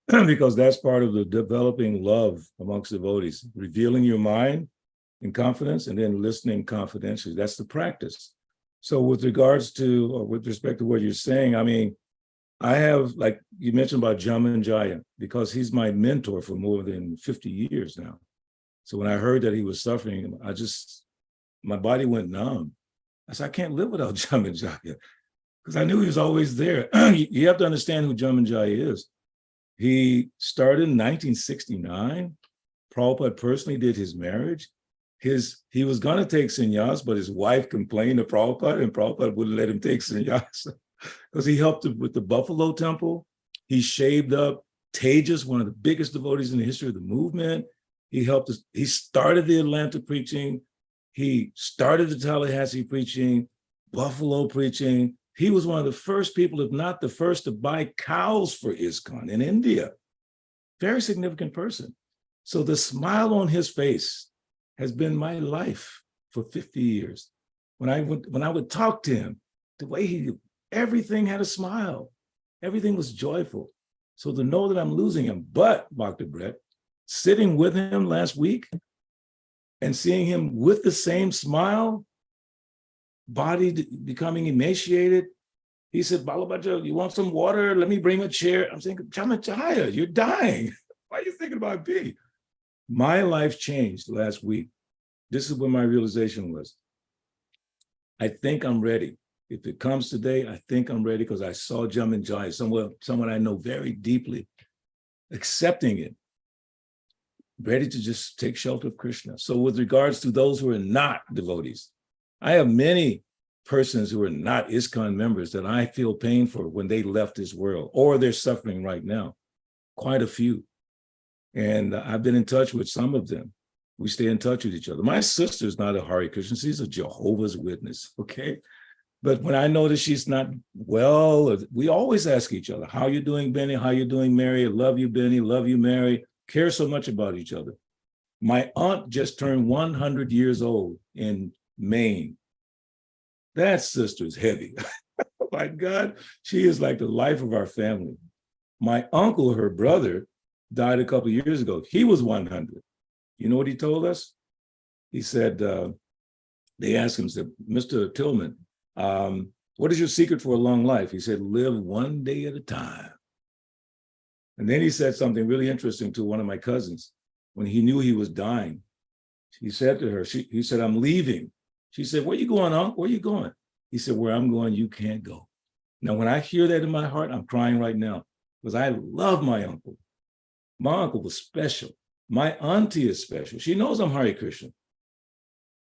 because that's part of the developing love amongst devotees, revealing your mind in confidence and then listening confidentially. That's the practice. So with respect to what you're saying, I have, you mentioned about Jamanjaya, because he's my mentor for more than 50 years now. So when I heard that he was suffering, my body went numb. I said, I can't live without Jamanjaya, because I knew he was always there. You have to understand who Jamanjaya is. He started in 1969. Prabhupada personally did his marriage. He was going to take sannyas, but his wife complained to Prabhupada, and Prabhupada wouldn't let him take sannyas because he helped him with the Buffalo Temple. He shaved up Tejas, one of the biggest devotees in the history of the movement. He helped us. He started the Atlanta preaching. He started the Tallahassee preaching, Buffalo preaching. He was one of the first people, if not the first, to buy cows for ISKCON in India. Very significant person. So the smile on his face has been my life for 50 years. When I would talk to him, the way everything had a smile. Everything was joyful. So to know that I'm losing him, but Dr. Brett, sitting with him last week and seeing him with the same smile, body becoming emaciated, he said, Balabhadra, you want some water? Let me bring a chair. I'm saying, Jamanjaya, you're dying. Why are you thinking about me? My life changed last week. This is what my realization was. I think I'm ready. If it comes today, I think I'm ready because I saw Jamanjaya, someone I know very deeply, accepting it, ready to just take shelter of Krishna. So with regards to those who are not devotees, I have many persons who are not ISKCON members that I feel pain for when they left this world, or they're suffering right now, quite a few. And I've been in touch with some of them. We stay in touch with each other. My sister's not a Hare Krishna, she's a Jehovah's Witness, okay? But when I notice she's not well, we always ask each other, how you doing, Benny? How you doing, Mary? Love you, Benny. Love you, Mary. Care so much about each other. My aunt just turned 100 years old in Maine. That sister's heavy. Oh my God, she is like the life of our family. My uncle, her brother, died a couple of years ago. He was 100. You know what he told us? He said, they asked him, said, Mr. Tillman, what is your secret for a long life? He said, live one day at a time. And then he said something really interesting to one of my cousins. When he knew he was dying, he said to her, he said, I'm leaving. She said, where you going, Uncle? Where you going? He said, where I'm going, you can't go. Now, when I hear that in my heart, I'm crying right now because I love my uncle. My uncle was special. My auntie is special. She knows I'm Hare Krishna.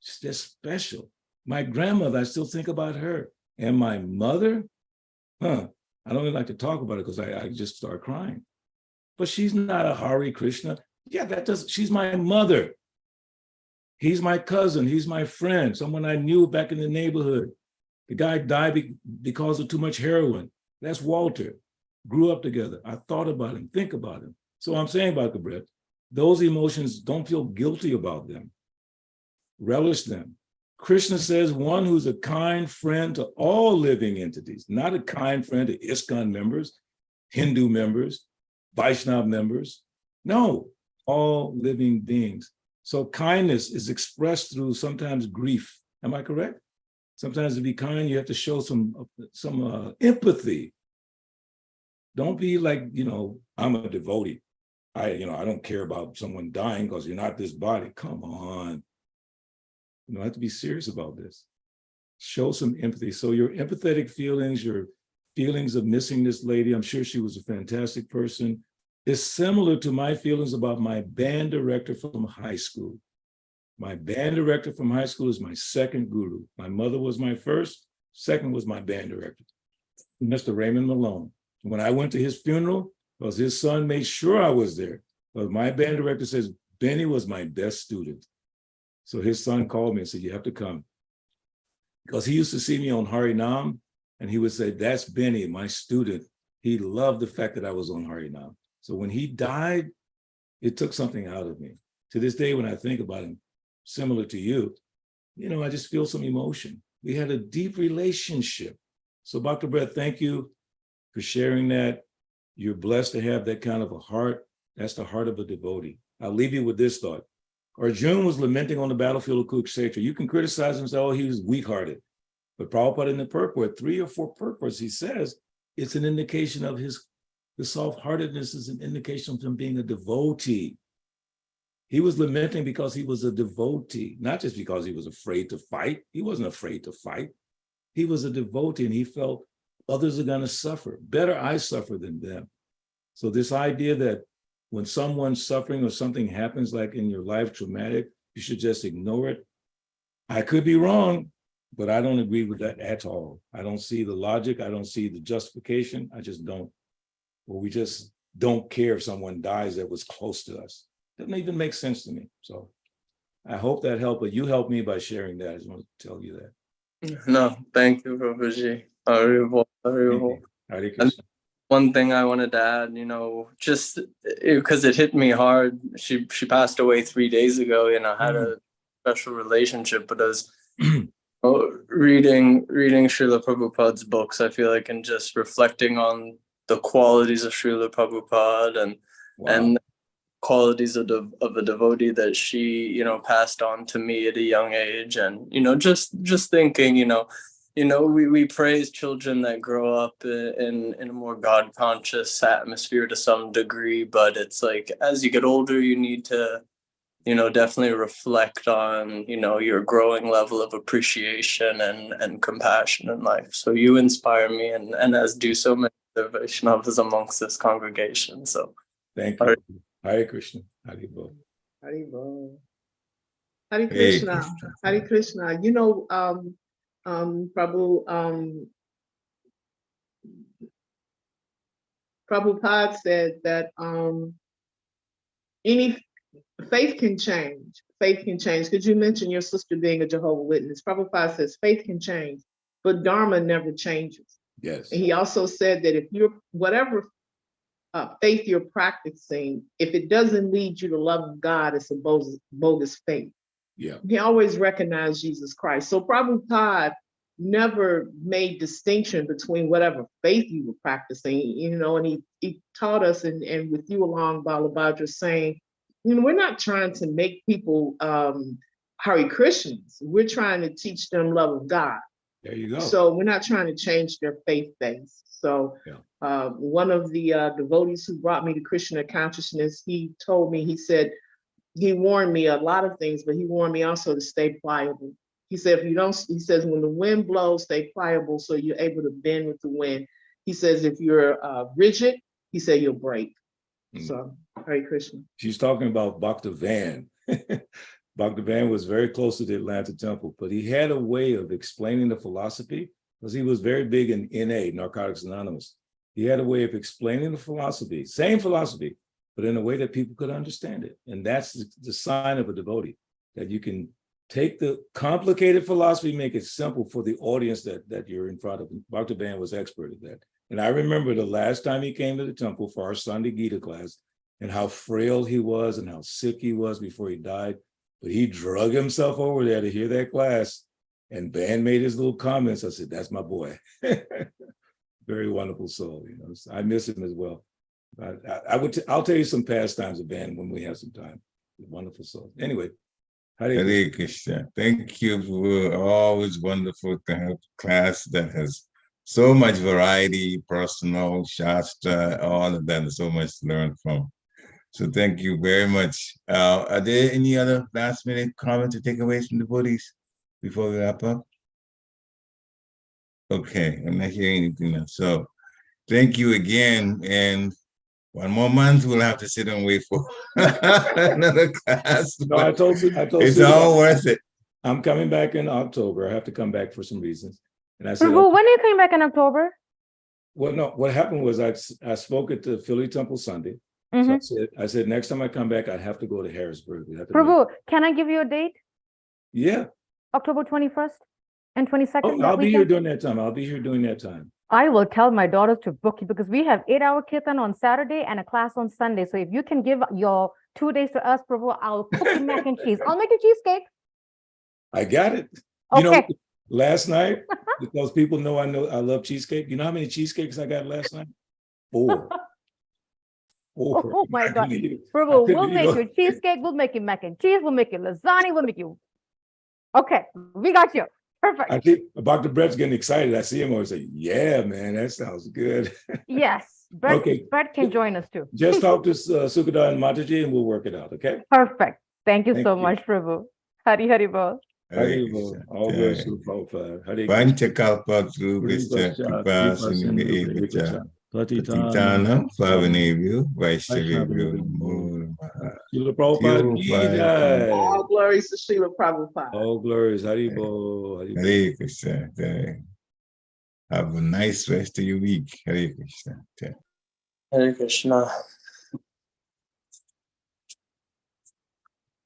She's just special. My grandmother, I still think about her. And my mother, I don't even like to talk about it because I just start crying. But she's not a Hare Krishna. Yeah, she's my mother. He's my cousin. He's my friend, someone I knew back in the neighborhood. The guy died because of too much heroin. That's Walter. Grew up together. I thought about him, think about him. So I'm saying about the breath, those emotions, don't feel guilty about them. Relish them. Krishna says one who's a kind friend to all living entities, not a kind friend to ISKCON members, Hindu members, Vaishnava members. No, all living beings. So kindness is expressed through sometimes grief. Am I correct? Sometimes to be kind, you have to show some empathy. Don't be like, I'm a devotee. I don't care about someone dying because you're not this body. Come on. You have to be serious about this. Show some empathy. So your empathetic feelings, your feelings of missing this lady, I'm sure she was a fantastic person, is similar to my feelings about my band director from high school. My band director from high school is my second guru. My mother was my first, second was my band director, Mr. Raymond Malone. When I went to his funeral, because his son made sure I was there, but my band director says, Benny was my best student. So his son called me and said, you have to come. Because he used to see me on Harinam, and he would say, that's Benny, my student. He loved the fact that I was on Harinam. So when he died, it took something out of me. To this day, when I think about him, similar to you, I just feel some emotion. We had a deep relationship. So Dr. Brett, thank you for sharing that. You're blessed to have that kind of a heart. That's the heart of a devotee. I'll leave you with this thought. Arjuna was lamenting on the battlefield of Kurukshetra. You can criticize him and say, oh, he was weak-hearted. But Prabhupada in the purport, 3 or 4 purports, he says, it's an indication of the soft-heartedness is an indication of him being a devotee. He was lamenting because he was a devotee, not just because he was afraid to fight. He wasn't afraid to fight. He was a devotee, and he felt others are going to suffer. Better I suffer than them. So this idea that when someone's suffering or something happens, like in your life, traumatic, you should just ignore it. I could be wrong, but I don't agree with that at all. I don't see the logic. I don't see the justification. I just don't. Well, we just don't care if someone dies that was close to us. Doesn't even make sense to me. So I hope that helped, but you helped me by sharing that. I just want to tell you that. No, thank you, Prabhuji. Hare Krishna. One thing I wanted to add, just because it hit me hard. She passed away 3 days ago, I had a special relationship, but as reading Srila Prabhupada's books, I feel like, and just reflecting on the qualities of Srila Prabhupada and qualities of a devotee that she, passed on to me at a young age, and just thinking, we praise children that grow up in a more God conscious atmosphere to some degree, but it's like as you get older, you need to, definitely reflect on, your growing level of appreciation and compassion in life. So you inspire me, and as do so many other Vaishnavas amongst this congregation. So thank you. Hare Krishna. Hare Bol. Hare Bol. Hare Krishna. Hare Krishna. Prabhupada said that any faith can change. Faith can change. Because you mentioned your sister being a Jehovah's Witness. Prabhupada says faith can change, but Dharma never changes. Yes. And he also said that if you're whatever faith you're practicing, if it doesn't lead you to love of God, it's a bogus faith. Yeah. He always recognized Jesus Christ. So Prabhupada never made distinction between whatever faith you were practicing, and he taught us, and with you along, Balabhadra, saying, we're not trying to make people Hare Krishnas. We're trying to teach them love of God. There you go. So we're not trying to change their faith base. So one of the devotees who brought me to Krishna consciousness, he told me, he said, he warned me a lot of things, but he warned me also to stay pliable. He said, he says, when the wind blows, stay pliable so you're able to bend with the wind. He says, if you're rigid, he said, you'll break. So, Hare Krishna. She's talking about Bhakta Van. Bhakta Van was very close to the Atlanta temple, but he had a way of explaining the philosophy, because he was very big in NA, Narcotics Anonymous. He had a way of explaining the philosophy, same philosophy, but in a way that people could understand it. And that's the sign of a devotee, that you can take the complicated philosophy, make it simple for the audience that you're in front of. Bhakta Van was expert at that. And I remember the last time he came to the temple for our Sunday Gita class, and how frail he was and how sick he was before he died. But he drug himself over there to hear that class, and Van made his little comments. I said, that's my boy. Very wonderful soul. So I miss him as well. I'll tell you some pastimes of Van when we have some time. Wonderful soul. Anyway. Hare Krishna. Thank you. For always wonderful to have a class that has so much variety, personal, Shastra, all of that, so much to learn from. So thank you very much. Are there any other last minute comments or takeaways from the devotees before we wrap up? Okay, I'm not hearing anything now. So thank you again. And one more month, we'll have to sit and wait for another class. No, I told it's all worth it. I'm coming back in October. I have to come back for some reasons. And I said, Prabhu, when are you coming back in October? Well, no, what happened was I spoke at the Philly Temple Sunday. Mm-hmm. So I said, next time I come back, I have to go to Harrisburg. Prabhu, can I give you a date? Yeah. October 21st and 22nd. Oh, I'll be here during that time. I will tell my daughters to book you, because we have 8-hour kirtan on Saturday and a class on Sunday. So if you can give your 2 days to us, Prabhu, I'll cook you mac and cheese. I'll make you cheesecake. I got it. Okay. Last night, because people know I love cheesecake. You know how many cheesecakes I got last night? 4. Oh my God. Prabhu, we'll make you cheesecake, we'll make you mac and cheese, we'll make you lasagna, we'll make you. Okay, we got you. Perfect. I think Dr. Brett's getting excited. I see him always say, yeah, man, that sounds good. Yes. Brett can join us too. Just talk to Sukada and Mataji and we'll work it out, okay? Perfect. Thank you so much, Prabhu. Hari Hari Bol. Hari Bol. All glories to Prabhupada. Hari Panchakapatrubhishta Kripasindhu Evacha Patitanam Pavanebhyo Vaishnavebhyo Namo Namaha. Srila Prabhupada ki jai. All glories to Srila Prabhupada. All glories. Hari Bol. Hari Bol. Hare Krishna. Have a nice rest of your week. Hare Krishna. Hare Krishna.